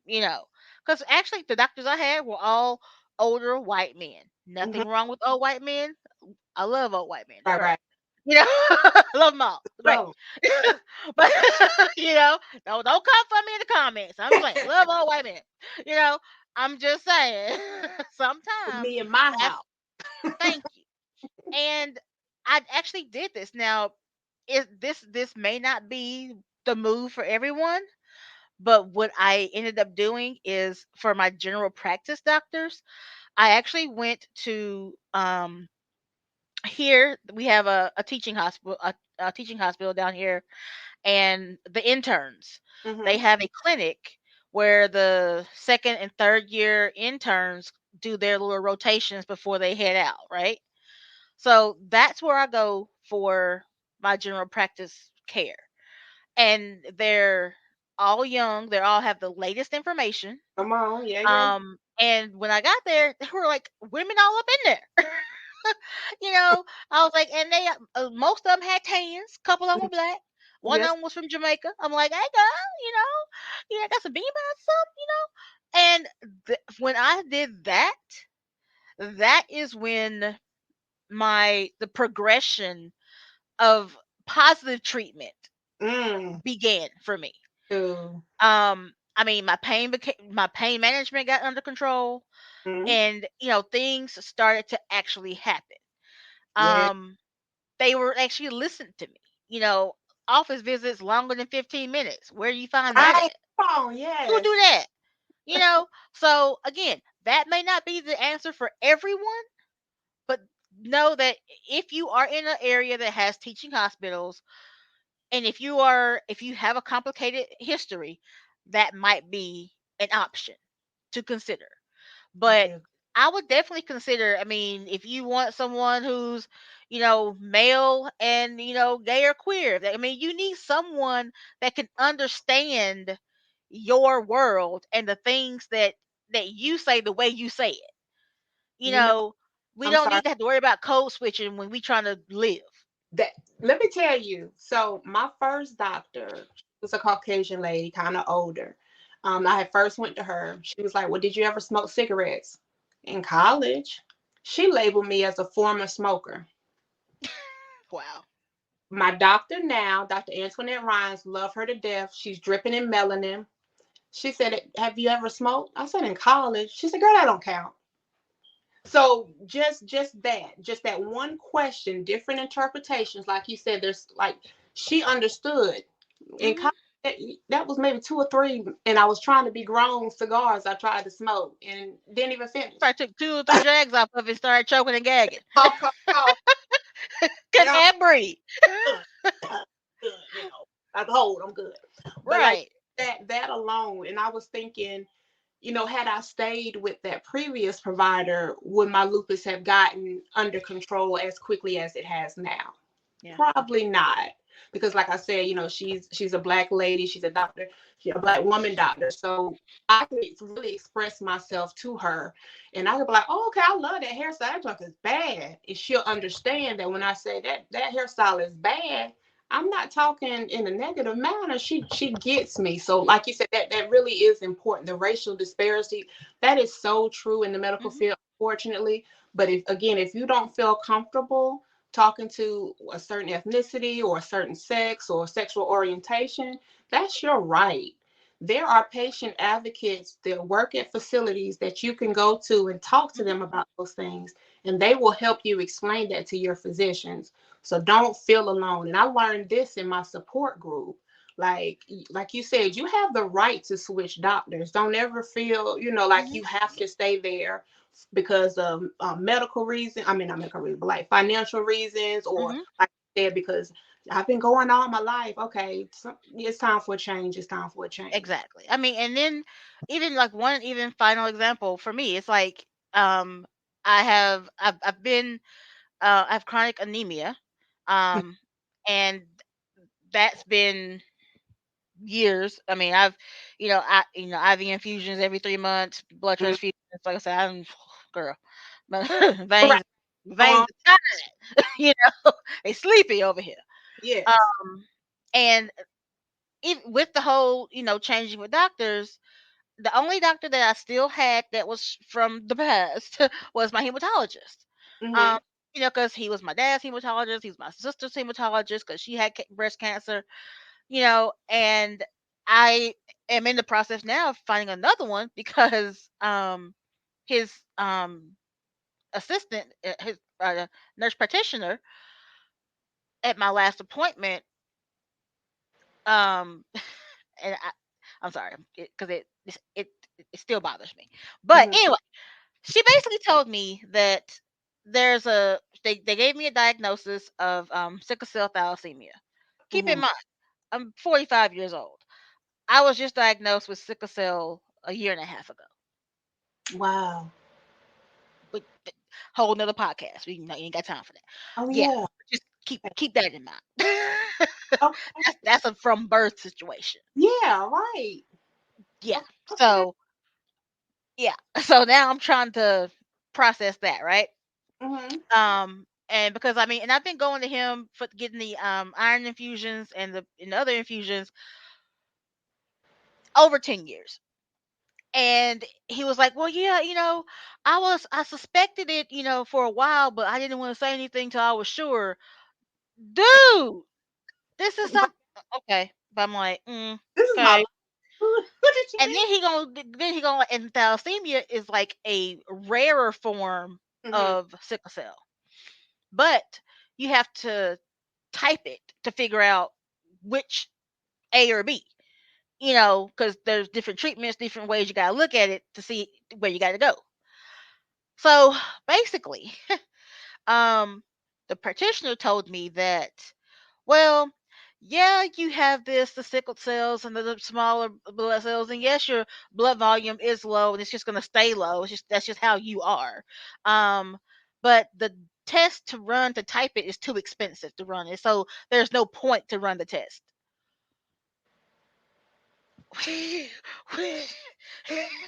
you know. Because actually, the doctors I had were all older white men. Mhm. Nothing wrong with old white men. I love old white men. They're Right. great. Right. You know, love them all. Great. So. But, don't come for me in the comments. I'm just saying, love old white men. You know, I'm just saying, sometimes Me in my that's, house. thank you. And I actually did this. Now, this may not be the move for everyone, but what I ended up doing is, for my general practice doctors, I actually went to here we have a teaching hospital down here, and the interns, they Mhm. have a clinic where the second and third year interns do their little rotations before they head out, right? So that's where I go for my general practice care. And they're all young, they all have the latest information. Come on. Yeah. Yeah. And when I got there, there were like women all up in there. I was like, and most of them had tans, couple of them Mhm. were black. One of Yes. them was from Jamaica. I'm like, hey girl, got some bean or something. And when I did that, that is when the progression of positive treatment Mm. began for me. Too. I mean, my pain management got under control, Mhm. and things started to actually happen. Yeah. Um, they were actually listening to me. You know, Office visits longer than 15 minutes. Where do you find that Right. at? Come on. Who do Yes. that? So again, that may not be the answer for everyone, but know that if you are in an area that has teaching hospitals, and if you have a complicated history, that might be an option to consider. But Okay. I would definitely consider, I mean, if you want someone who's, male and, gay or queer, I mean, you need someone that can understand your world and the things that you say the way you say it. You You know. know, we I'm don't sorry. need to have to worry about code switching when we trying to live. That. Let me tell you. So my first doctor. was a Caucasian lady, kind of older. I had first went to her. She was like, "Well, did you ever smoke cigarettes in college?" She labeled me as a former smoker. Wow. My doctor now, Dr. Antoinette Rhines, love her to death. She's dripping in melanin. She said, "Have you ever smoked?" I said, "In college." She said, "Girl, that don't count." So just that one question, different interpretations. Like you said, there's like she understood. In Mhm. college, that was maybe two or three, and I was trying to be grown cigars. I tried to smoke and didn't even finish. Probably took 2 or 3 drags off of it, started choking and gagging. Cough, cough, cough. Couldn't Yeah, have breathe. I'm good, good, I hold, I'm good. But like Right. that alone, and I was thinking, had I stayed with that previous provider, would my lupus have gotten under control as quickly as it has now? Yeah. Probably not. Because like I said, she's a black lady, she's a doctor, she's a black woman doctor. So I could really express myself to her and I could be like, oh, okay, I love that hairstyle. That junk is bad. And she'll understand that when I say that hairstyle is bad, I'm not talking in a negative manner. She gets me. So like you said, that really is important. The racial disparity, that is so true in the medical Mhm. field, unfortunately. But if you don't feel comfortable talking to a certain ethnicity or a certain sex or sexual orientation, that's your right. There are patient advocates that work at facilities that you can go to and talk to Mhm. them about those things, and they will help you explain that to your physicians. So don't feel alone. And I learned this in my support group. Like you said, you have the right to switch doctors. Don't ever feel, like Mhm. you have to stay there because of medical reasons. I mean, not medical reasons, but like financial reasons, or Mhm. like I said, because I've been going all my life. Okay, so it's time for a change. It's time for a change. Exactly. I mean, and then even like one even final example for me, it's like um I've been I have chronic anemia. Um and that's been years. I mean, IV infusions every 3 months, blood Mm, transfusions. Like I said, I'm girl, my right. Come veins on. are tired. They sleepy over here. Yes. Um, and even with the whole changing with doctors, the only doctor that I still had that was from the past was my hematologist. Um, Mm-hmm. because he was my dad's hematologist, he was my sister's hematologist because she had breast cancer. And I am in the process now of finding another one because his assistant, his nurse practitioner at my last appointment, um, and I'm sorry because it still bothers me. But Mm-hmm. anyway, she basically told me that they gave me a diagnosis of sickle cell thalassemia. Keep in Mm-hmm. mind, I'm 45 years old. I was just diagnosed with sickle cell a year and a half ago. Wow. But whole nother podcast. We you ain't got time for that. Oh Yeah, yeah. just keep that in mind. Okay. That's a from birth situation. Yeah. Right. Yeah. Okay. So yeah. So now I'm trying to process that, right? Mm-hmm. And because I mean, and I've been going to him for getting the iron infusions and the other infusions over 10 years. And he was like, "Well, yeah, I suspected it, for a while, but I didn't want to say anything till I was sure." Dude, this is some okay. But I'm like, This is my okay. life. What did you And then he gonna and thalassemia is like a rarer form mean? Mm-hmm. of sickle cell, but you have to type it to figure out which A or B. Because there's different treatments, different ways you gotta look at it to see where you gotta go. So basically, um, the practitioner told me that, well, yeah, you have the sickle cells and the smaller blood cells, and yes, your blood volume is low, and it's just gonna stay low. That's just how you are. Um, but the test to run to type it is too expensive to run it, so there's no point to run the test.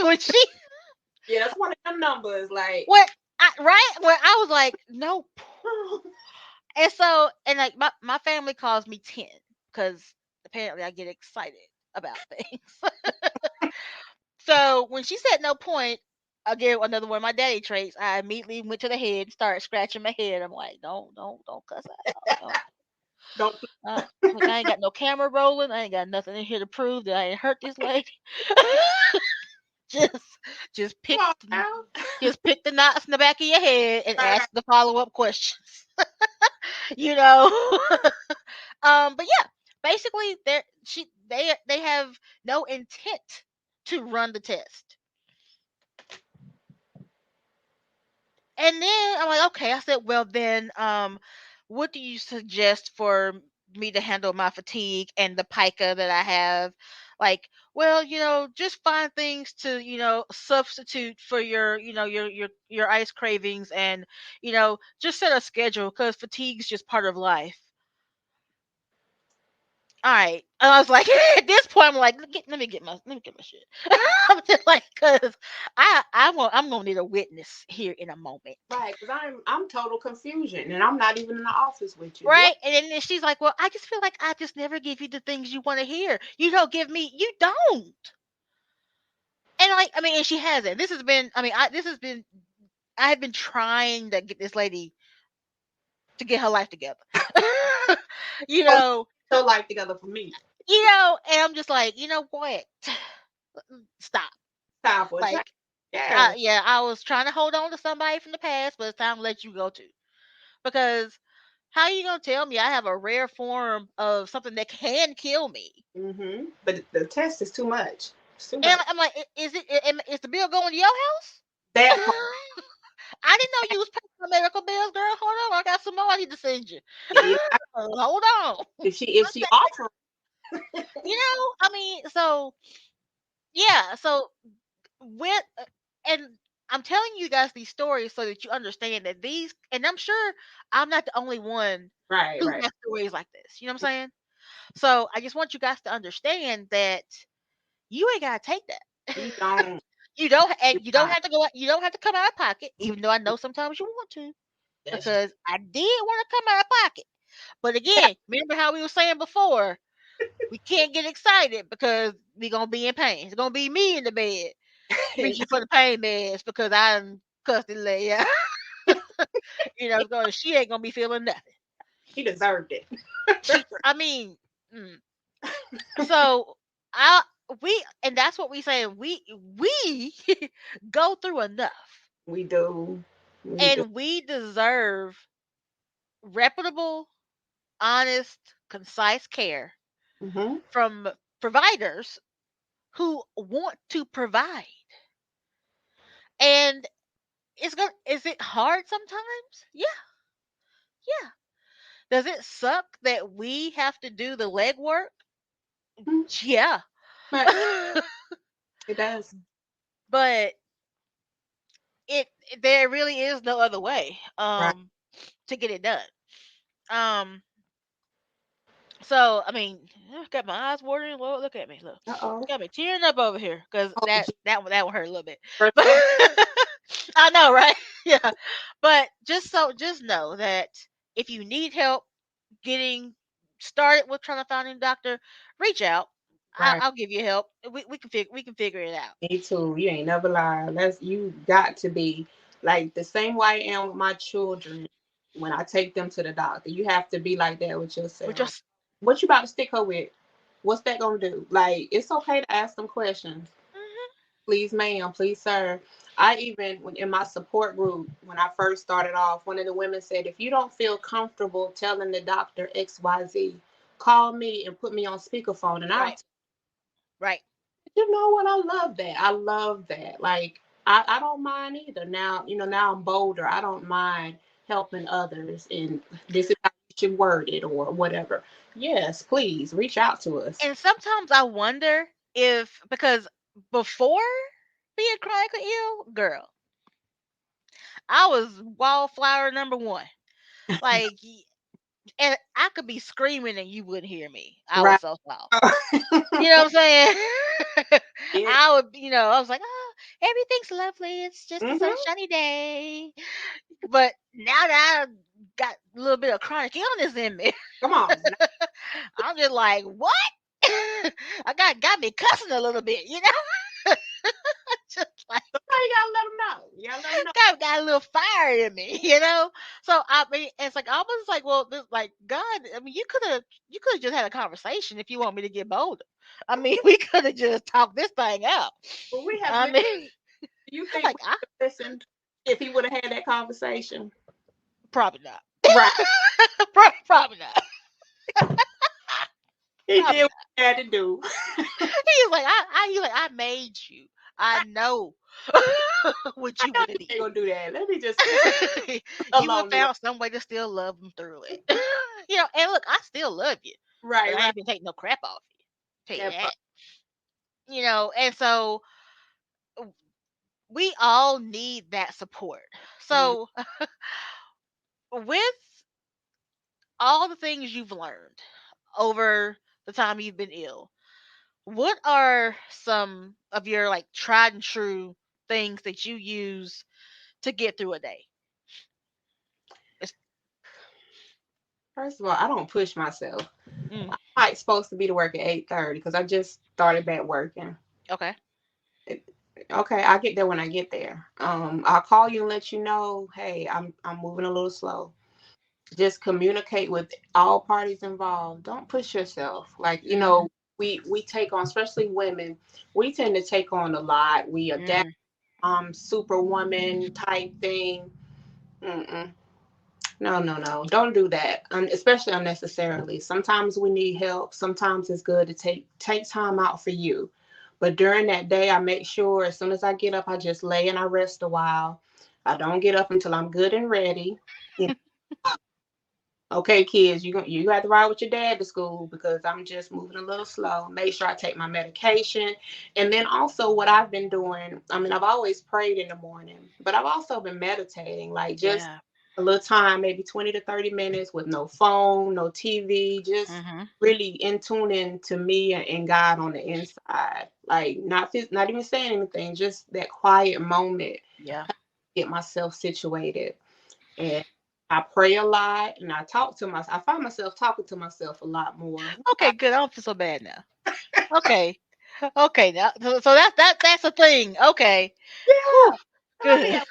when she Yeah, that's one of them numbers. Like, when right when I was like, nope. And so, and like my family calls me 10 because apparently I get excited about things. So when she said no point, again another one of my daddy traits, I immediately went to the head and started scratching my head. I'm like, don't cuss out. Don't. Don't Like I ain't got no camera rolling. I ain't got nothing in here to prove that I ain't hurt this lady. just just pick come on now. just pick the knots in the back of your head and Right. ask the follow up questions. you know. But yeah, basically they have no intent to run the test. And then I'm like, okay. I said, well, then, what do you suggest for me to handle my fatigue and the pica that I have? Like, well, just find things to, substitute for your ice cravings, and just set a schedule because fatigue's just part of life. All right. And I was like, at this point, I'm like, let me get my shit. I'm just like, cause I'm gonna need a witness here in a moment. Right, because I'm total confusion, and I'm not even in the office with you. What? Right? And then she's like, well, I just feel like I just never give you the things you want to hear. You don't give me, you don't. And like, I mean, and she hasn't. This has been, I mean, I have been trying to get this lady to get her life together. you Well, know, your life together for me. and I'm just like, you know what? Stop. Time for a change. Like, Yeah. yeah, I was trying to hold on to somebody from the past, but it's time to let you go too. Because how you gonna tell me I have a rare form of something that can kill me? But the test is too much. It's too And much. I'm like, is the bill going to your house? That part. I didn't know you was paying my medical bills, girl. Hold on, I got some more I need to send you. Yeah, Hold on. if she offers, I mean, so yeah, so with and I'm telling you guys these stories so that you understand that these, and I'm sure I'm not the only one right, who right. has stories like this. You know what I'm saying? So I just want you guys to understand that you ain't gotta take that. You don't. You You don't not. have to go. You don't have to come out of pocket, even though I know sometimes you want to, That's because I did want to come out of pocket. But yeah. again, remember how we were saying before, we can't get excited because we gonna be in pain. It's gonna be me in the bed reaching for the pain meds because I'm cussed the lady out. She ain't gonna be feeling nothing. He deserved it. I mean, mm. So I we and that's what we say. We go through enough, We do. We do. and we deserve reputable, honest, concise care hmm from providers who want to provide. And is it hard sometimes? Yeah, yeah. Does it suck that we have to do the legwork? Yeah. But it does. But it there really is no other way Right. to get it done. Um so I mean, got my eyes watering. Lord, look at me. Look. Uh oh. Got me tearing up over here cuz Oh, that one hurt a little bit. first But of I know, right? Yeah. But just know that if you need help getting started with trying to find a doctor, reach out. right. I'll give you help. We can figure it out. Me too. You ain't never lied. That's you got to be like the same way I am with my children when I take them to the doctor. You have to be like that with We yourself. just What you about to stick her with? What's that gonna do? Like it's okay to ask them questions. Mhm. Please, ma'am, please, sir. I even when in my support group when I first started off, one of the women said, if you don't feel comfortable telling the doctor XYZ, call me and put me on speakerphone and I'll Right. Right. you know what? I love that. I love that. Like I don't mind either. Now, now I'm bolder. I don't mind helping others and this is how you should word it or whatever. Yes, please reach out to us. And sometimes I wonder if, because before being chronically ill, girl, I was wildflower number one. Like, and I could be screaming and you wouldn't hear me. I Right. was so soft. You know what I'm saying? Yeah. I would, I was like, oh, everything's lovely. It's just a hmm sunshiny day. But now that I got a little bit of chronic illness in me, Come on. I'm just like, what? I got me cussing a little bit, you know. Just like Somebody gotta let them know. You gotta let them know. got a little fire in me, you know. So I mean, it's like almost like, well, this, like God. I mean, you could have just had a conversation if you want me to get bolder. I mean, we could have just talked this thing out. Well, we have I listened. mean, Do you think like we I would have listened if he would have had that conversation? probably not. Right. Probably not. He Probably did what not. he had to do. He's like, he's like, I made you. I know what I you know would have you did. ain't gonna do that. Let me just push him You would have along the road. found some way to still love him through it. You know, and look, I still love you, but Right, I right. ain't been taking no crap off you. Tell you That part. that. You know, and so we all need that support. Mm. So with all the things you've learned over the time you've been ill, what are some of your like tried and true things that you use to get through a day? It's, First of all, I don't push myself. mm, I'm like supposed to be to work at 8:30 because I just started back working. okay. It- Okay, I get there when I get there. I'll call you and let you know, hey, I'm moving a little slow. Just communicate with all parties involved. Don't push yourself. Like, Mhm. we take on, especially women, we tend to take on a lot. We adapt, Mhm. superwoman type thing. Mm-mm. No, no, no. Don't do that. Especially unnecessarily. Sometimes we need help. Sometimes it's good to take time out for you. But during that day, I make sure as soon as I get up, I just lay and I rest a while. I don't get up until I'm good and ready. Okay, kids, you have to ride with your dad to school because I'm just moving a little slow. Make sure I take my medication. And then also what I've been doing, I mean, I've always prayed in the morning, but I've also been meditating, like just Yeah. a little time, maybe 20 to 30 minutes with no phone, no TV, just Mhm. really in tuning to me and God on the inside. Like not even saying anything, just that quiet moment, Yeah. get myself situated. And I pray a lot and I talk to myself. I find myself talking to myself a lot more. Okay, good. I don't feel so bad now. Okay. Okay. Now, so that's a thing. Okay. Yeah. Whew. I be Good. having,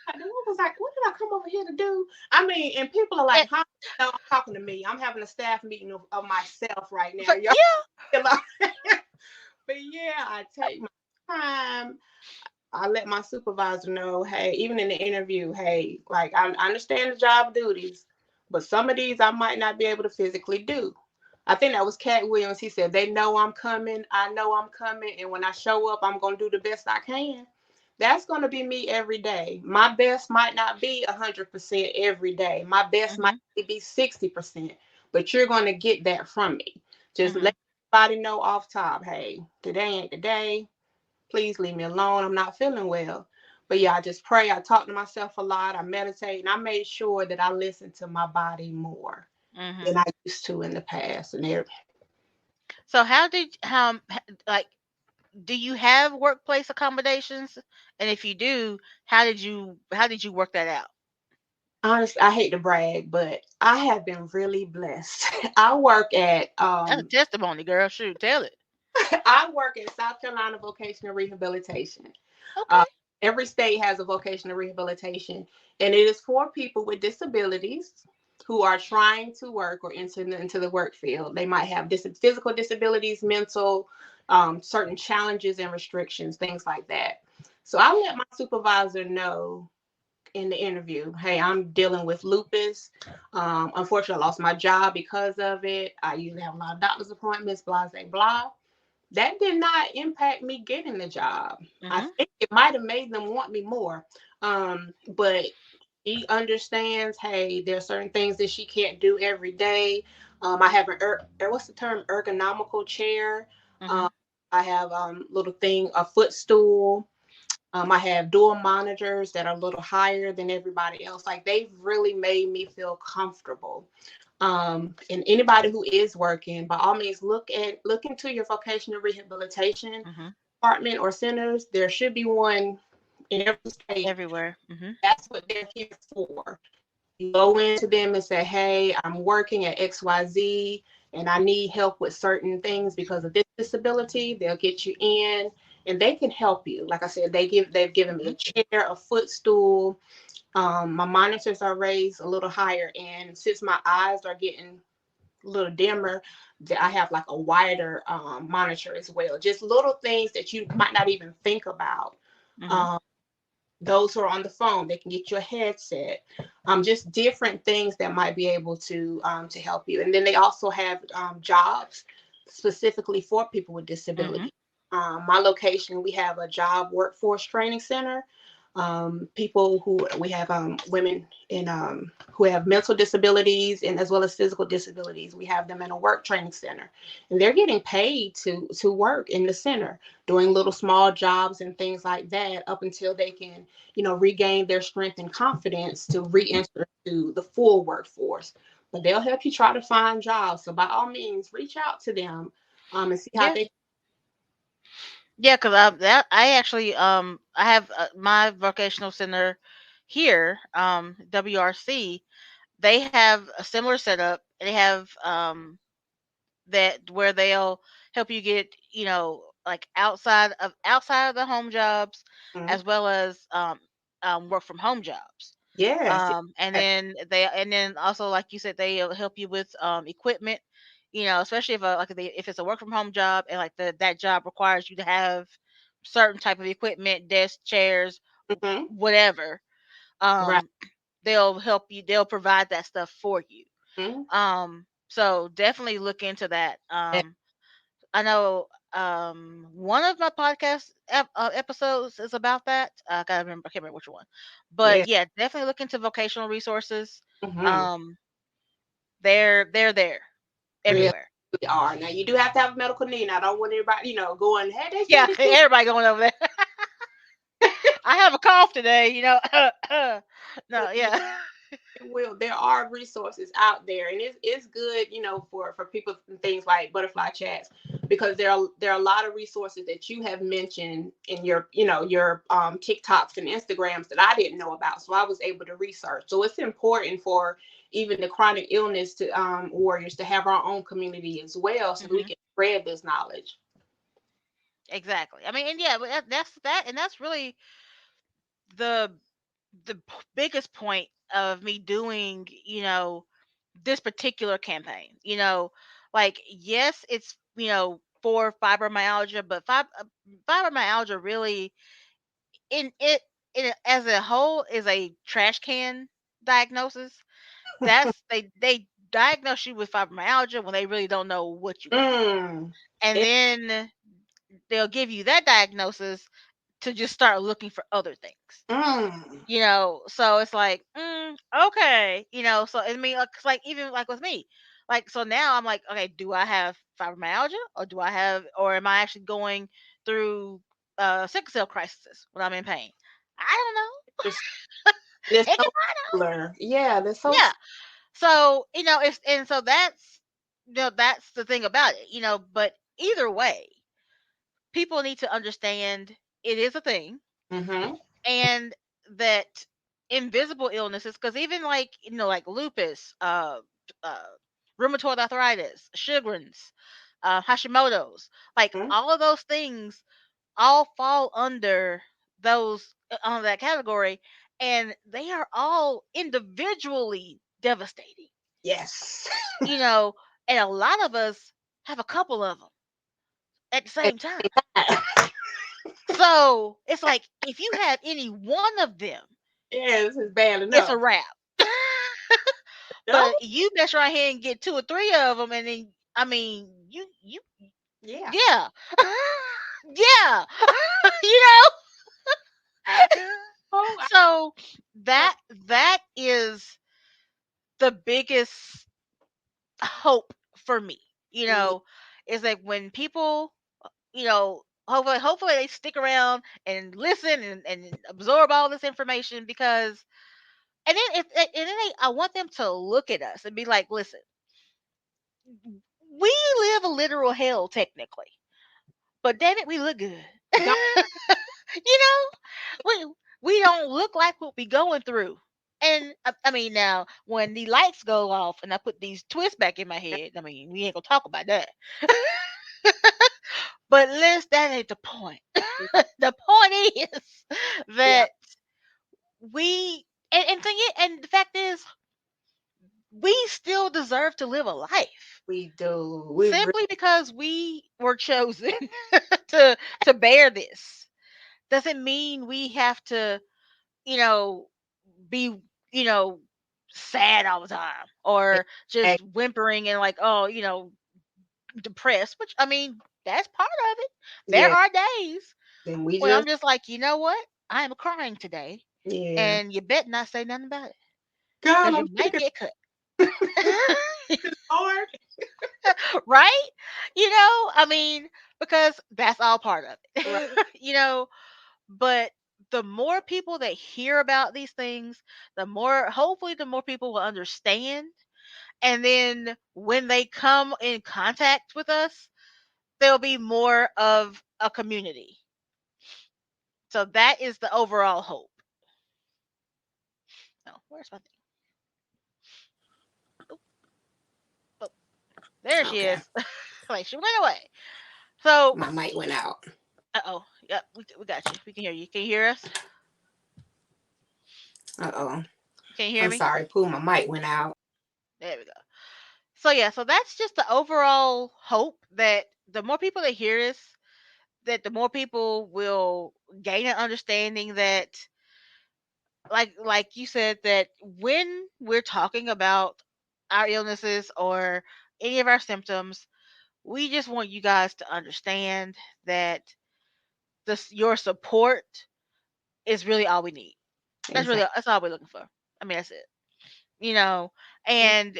I was like, what did I come over here to do? I mean, and people are And, like, how? No, I'm talking to me. I'm having a staff meeting of myself right now. but Y'all. yeah. But yeah, I take my time. I let my supervisor know, hey, even in the interview, hey, like I understand the job duties, but some of these I might not be able to physically do. I think that was Cat Williams. He said, they know I'm coming. I know I'm coming. And when I show up, I'm going to do the best I can. That's going to be me every day. My best might not be 100% every day. My best might Mhm. be 60%, but you're going to get that from me. Just Mhm. let everybody know off top, hey, today ain't the day. Please leave me alone. I'm not feeling well. But yeah, I just pray. I talk to myself a lot. I meditate, and I made sure that I listen to my body more than Mhm. I used to in the past. And there, So like do you have workplace accommodations? And if you do, how did you work that out? honestly, I hate to brag, but I have been really blessed. I work at That's a testimony, girl. Shoot, tell it. I work at South Carolina Vocational Rehabilitation. Uh, Okay. every state has a vocational rehabilitation, and it is for people with disabilities who are trying to work or into the work field. They might have physical disabilities, mental, certain challenges and restrictions, things like that. So I let my supervisor know in the interview, hey, I'm dealing with lupus. Unfortunately, I lost my job because of it. I usually have a lot of doctor's appointments, blah, blah, blah. That did not impact me getting the job. I Mhm. think it might have made them want me more. But she understands, hey, there are certain things that she can't do every day. I have what's the term, ergonomical chair. Um, Mhm. I have little thing, a footstool. I have dual monitors that are a little higher than everybody else. Like they've really made me feel comfortable. And anybody who is working, by all means, look into your vocational rehabilitation Mhm. department or centers. There should be one in every state. Everywhere. Mhm. That's what they're here for. You go into them and say, "Hey, I'm working at XYZ and I need help with certain things because of this disability, they'll get you in and they can help you. Like I said, they've given me Hmm. a chair, a footstool. My monitors are raised a little higher, and since my eyes are getting a little dimmer, that I have like a wider monitor as well. Just little things that you might not even think about. Hmm. Um, those who are on the phone, they can get you a headset. Just different things that might be able to help you. And then they also have jobs specifically for people with Hmm. disabilities. My location, we have a job workforce training center. People who we have women in who have mental disabilities and as well as physical disabilities. We have them in a work training center, and they're getting paid to work in the center, doing little small jobs and things like that up until they can, regain their strength and confidence to re-enter to the full workforce. But they'll help you try to find jobs. So by all means, reach out to them and see how Yeah. they. Yeah, because I actually I have my vocational center here, WRC. They have a similar setup. They have that where they'll help you get, like outside of the home jobs, Mhm. as well as work from home jobs. Yes, yes. And then also, like you said, they'll help you with equipment, especially if it's a work from home job, and like that job requires you to have certain type of equipment, desk, chairs, Hmm. whatever. Right. um they'll provide that stuff for you. Mhm. So definitely look into that. I know one of my podcast episodes is about that. I can't remember which one, but Yeah. yeah, definitely look into vocational resources. Hmm. Um, they're there Really everywhere. are. Now you do have to have a medical need. I don't want everybody, going, hey, they said Yeah, it's this. everybody going over there. I have a cough today. No, Yeah, yeah. it will. There are resources out there, and it's good, for people and things like butterfly chats, because there are a lot of resources that you have mentioned in your TikToks and Instagrams that I didn't know about. So I was able to research. So it's important for even the chronic illness to warriors to have our own community as well, so that we Hmm. can spread this knowledge. Exactly. I mean, and yeah, but and that's really the biggest point of me doing, this particular campaign. Like, yes, it's, for fibromyalgia, but fibromyalgia really in it as a whole is a trash can diagnosis. They diagnose you with fibromyalgia when they really don't know what you got. Mm. And It, then they'll give you that diagnosis to just start looking for other things. mm, So it's like, okay, so I mean, like, 'cause, like, even like with me, like, so now I'm like, okay, do I have fibromyalgia, or am I actually going through sickle cell crisis when I'm in pain? I don't know. it's, it's Take so it right out. similar. Yeah, they're so. Yeah. So, it's, and so that's the thing about it, but either way, people need to understand it is a thing, Mm-hmm. and that invisible illnesses, because even like, like lupus, uh rheumatoid arthritis, Sjogren's, Hashimoto's, like Mm-hmm. all of those things all fall under those under that category, and they are all individually devastating, Yes. you know and a lot of us have a couple of them at the same time. So it's like, if you have any one of them, Yeah, this is bad it's a enough. wrap. No? But you mess right here and get two or three of them, and then, I mean, you Yeah. yeah, yeah, you know. I know. So I that is the biggest hope for me. know. Is like when people, hopefully they stick around and listen and absorb all this information, because and then I want them to look at us and be like, listen, we live a literal hell technically, but damn it, we look good. Don't. you know, we don't look like what we going through. I mean, now when the lights go off and I put these twists back in my head, I mean, we ain't gonna talk about that. But Liz, that ain't the point. The point is Yeah, that we and the fact is we still deserve to live a life we do. We really, simply because we were chosen to bear this doesn't mean we have to, you know, be, you know, sad all the time or just whimpering and like, oh, depressed, which I mean, that's part of it. There yeah. are days Then we when I'm just, just like, you know what? I am crying today, yeah. and you bet not say nothing about it God, because you I'm might sick of get cut. this, Lord. Right? I mean, because that's all part of Right. it. But the more people that hear about these things, hopefully, the more people will understand. And then when they come in contact with us, there'll be more of a community. So that is the overall hope. Oh, where's my thing? Oh, oh, there she Okay. is. Like she went away. So, My mic went out. oh, yep, we got you. We can hear you. Can you hear us? Uh oh. Can you hear I'm me? sorry, Pooh. My mic went out. There we go. So yeah, so that's just the overall hope that the more people that hear this, that the more people will gain an understanding that, like you said, that when we're talking about our illnesses or any of our symptoms, we just want you guys to understand that your support is really all we need. Exactly. That's all we're looking for. I mean, that's it. You know, and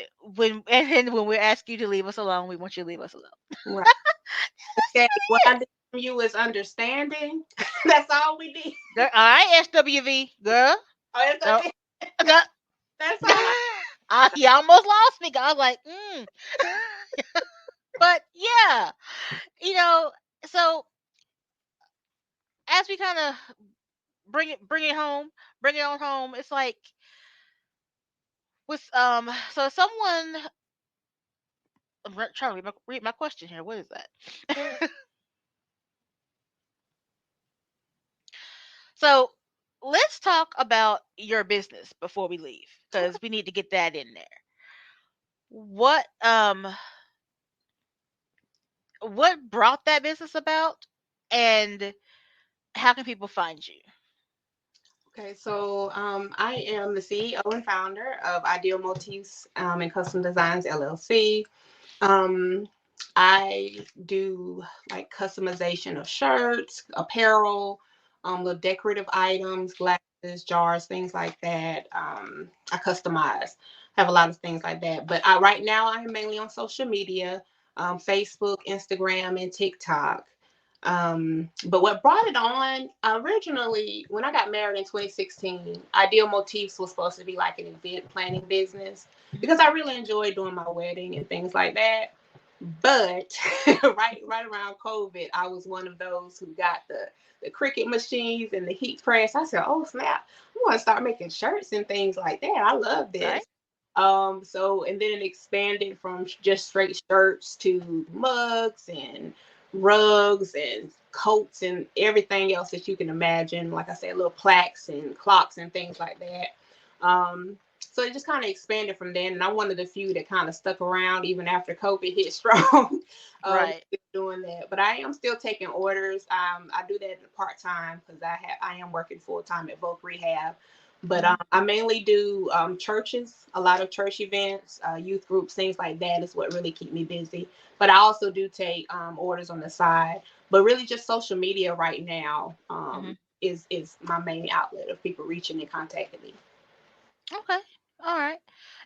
and then when we ask you to leave us alone, we want you to leave us alone. Right. That's Okay. What really I it. need from you is understanding. That's all we need. Girl, all right, SWV, girl. Oh, it's No, okay. no. That's all I. You almost lost me. 'Cause I was like, but yeah, you know. So as we kind of bring it on home, it's like with So someone, trying to read my question here. What is that? So let's talk about your business before we leave because we need to get that in there. What what brought that business about, and how can people find you? Okay, so I am the CEO and founder of Ideal Motifs and Custom Designs LLC. Um, I do like customization of shirts, apparel, little decorative items, glasses, jars, things like that. I customize. Have a lot of things like that. But right now, I am mainly on social media, Facebook, Instagram, and TikTok. But what brought it on originally, when I got married in 2016, Ideal Motifs was supposed to be like an event planning business because I really enjoyed doing my wedding and things like that. But right around COVID, I was one of those who got the Cricut machines and the heat press. I said, "Oh snap! I want to start making shirts and things like that. I love Okay. this." So and then it expanded from just straight shirts to mugs and rugs and coats and everything else that you can imagine. Like I said, little plaques and clocks and things like that. So it just kind of expanded from then, and I'm one of the few that kind of stuck around even after COVID hit strong. Right. Doing that, but I am still taking orders. I do that part time because I am working full time at Voc Rehab, but Hmm. I mainly do churches, a lot of church events, youth groups, things like that is what really keep me busy. But I also do take orders on the side. But really, just social media right now Hmm. is my main outlet of people reaching and contacting me. Okay. All right.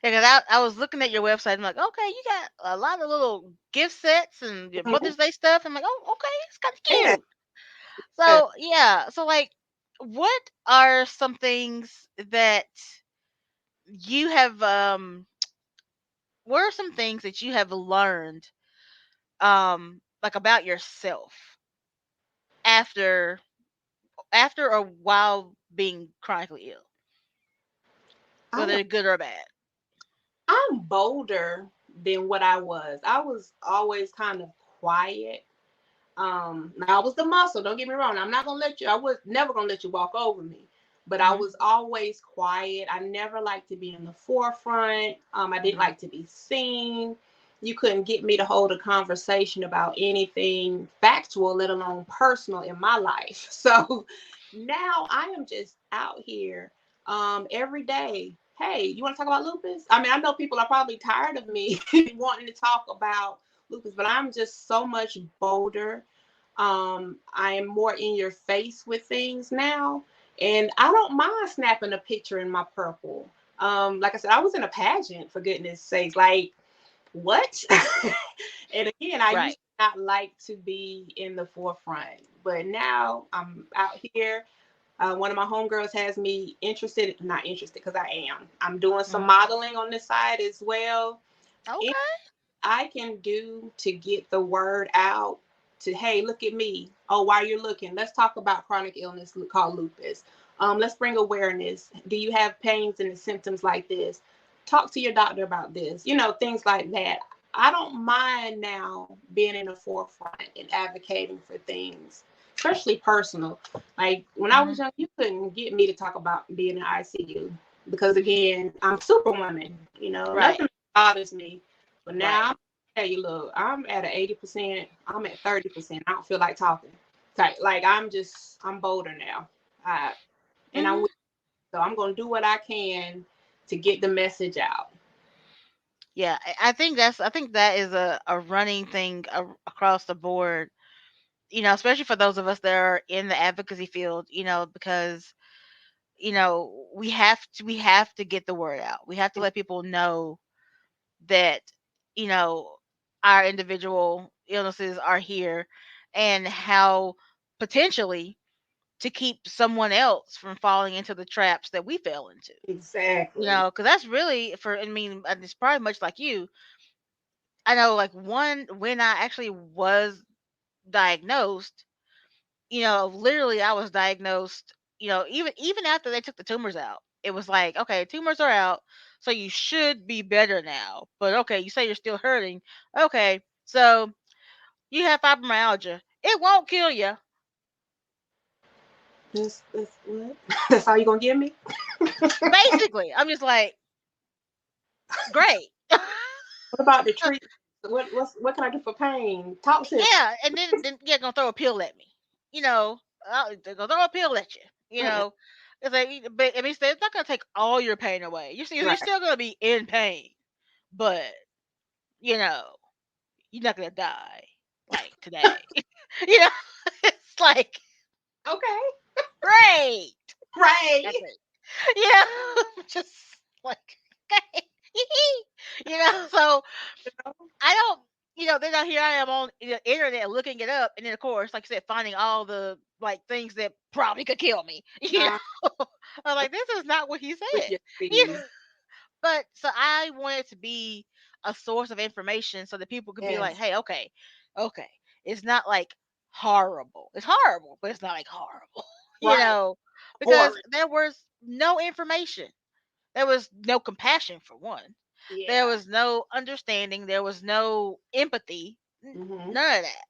Yeah, 'cause I was looking at your website. I'm like, okay, you got a lot of little gift sets and your Mhm. Mother's Day stuff. I'm like, oh, okay, it's kind of Yeah. cute. So yeah. So like, what are some things that you have what are some things that you have learned like about yourself after or while being chronically ill? I whether am, they're good or bad. I'm bolder than what I was. I was always kind of quiet. Now I was the muscle. Don't get me wrong. I'm not gonna let you. I was never gonna let you walk over me. But I Hmm. was always quiet. I never liked to be in the forefront. I didn't Hmm. like to be seen. You couldn't get me to hold a conversation about anything factual, let alone personal, in my life. So now I am just out here every day. Hey, you want to talk about lupus? I mean, I know people are probably tired of me wanting to talk about lupus, but I'm just so much bolder. I am more in your face with things now, and I don't mind snapping a picture in my purple. Like I said, I was in a pageant, for goodness sakes. Like, what? And again, I used Right. to not like to be in the forefront, but now I'm out here. One of my homegirls has me interested, not interested because I am. I'm doing some Hmm. modeling on this side as well. Okay. I can do to get the word out to, hey, look at me. Oh, while you're looking, let's talk about chronic illness called lupus. Let's bring awareness. Do you have pains and symptoms like this? Talk to your doctor about this. Things like that. I don't mind now being in the forefront and advocating for things, especially personal. Like when I Hmm. was young, you couldn't get me to talk about being in ICU because, again, I'm superwoman. Right. Nothing bothers me. But now Right. I'm tell you, look, I'm at 80%. I'm at 30%. I don't feel like talking. Like I'm bolder now. I, and I'm Hmm. so I'm gonna do what I can to get the message out. Yeah, I think that is a running thing across the board. Especially for those of us that are in the advocacy field. Because we have to get the word out. We have to let people know that you know our individual illnesses are here, and how potentially to keep someone else from falling into the traps that we fell into. Exactly. Because that's really for. I mean, and it's probably much like you. I know, like, one when I actually was diagnosed. Literally, I was diagnosed. Even after they took the tumors out, it was like, okay, tumors are out, so you should be better now. But okay, you say you're still hurting. Okay, so you have fibromyalgia. It won't kill you. That's what? That's all you gonna give me? Basically, I'm just like, great. What about the treatment? What can I do for pain? Talk to me. Yeah, and then yeah, gonna throw a pill at me. You know, they're gonna throw a pill at you. Mm-mm. It's like, but I mean, it's not gonna take all your pain away. You're Right. still gonna be in pain, but you know, you're not gonna die like today. you know, it's like Okay. great. Right. That's it. You know, just like okay. So I don't, then out here I am on the internet looking it up, and then of course, like I said, finding all the like things that probably could kill me. Uh, I'm like, this is not what he with said. your You fees. know? But so I wanted to be a source of information so that people could be like, Yes. hey, okay, okay, it's not like horrible. It's horrible, but it's not like horrible. you Right. know, because Horrid. there was no information. There was no compassion for one. There Yeah. was no understanding. There was no empathy. Hmm. None of that.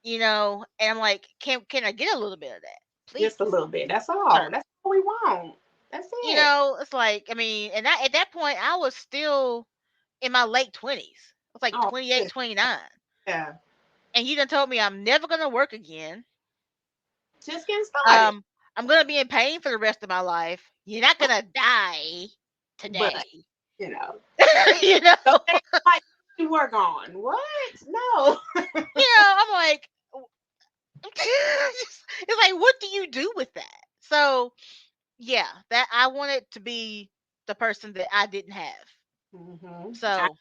And I'm like, can I get a little bit of that, please, Just a little bit. That's sir? all. That's all we want. That's it. It's like, I mean, and at that point, I was still in my late 20s. I was like Oh, 28, good. 29, Yeah. and you done told me I'm never gonna work again. Just getting started. Um, I'm gonna be in pain for the rest of my life. You're not gonna die But, today. you know, you know, the thing like you work on. What? No. I'm like, it's like, what do you do with that? So yeah, that I wanted to be the person that I didn't have. Hmm. So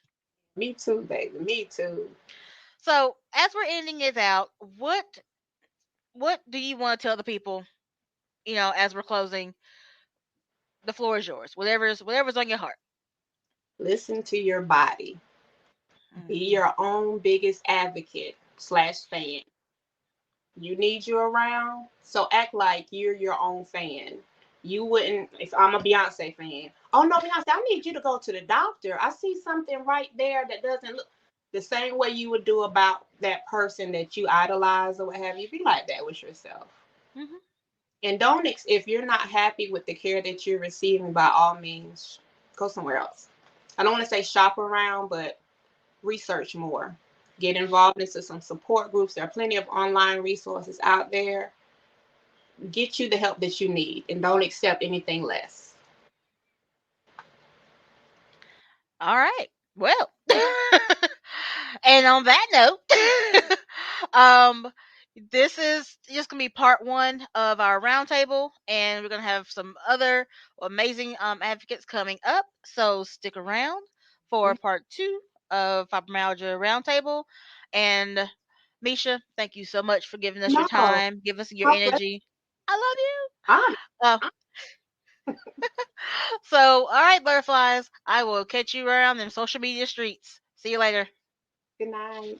Me too, baby. Me too. as we're ending it out, what do you want to tell the people? As we're closing, the floor is yours. Whatever's on your heart. Listen to your body. Be Hmm. your own biggest advocate slash fan. You need you around, so act like you're your own fan. You wouldn't, if I'm a Beyonce fan. Oh no, Beyonce, I need you to go to the doctor. I see something right there that doesn't look the same way you would do about that person that you idolize or what have you. Be like that with yourself. Hmm. And don't, if you're not happy with the care that you're receiving, by all means, go somewhere else. I don't want to say shop around, but research more. Get involved into some support groups. There are plenty of online resources out there. Get you the help that you need and don't accept anything less. All right. Well, and on that note, um, this is just gonna be part one of our roundtable, and we're gonna have some other amazing advocates coming up. So stick around for part two of Fibromyalgia Roundtable. And Misha, thank you so much for giving us your No, time, give us your my pleasure. energy. I love you. I'm So, all right, butterflies, I will catch you around in social media streets. See you later. good night.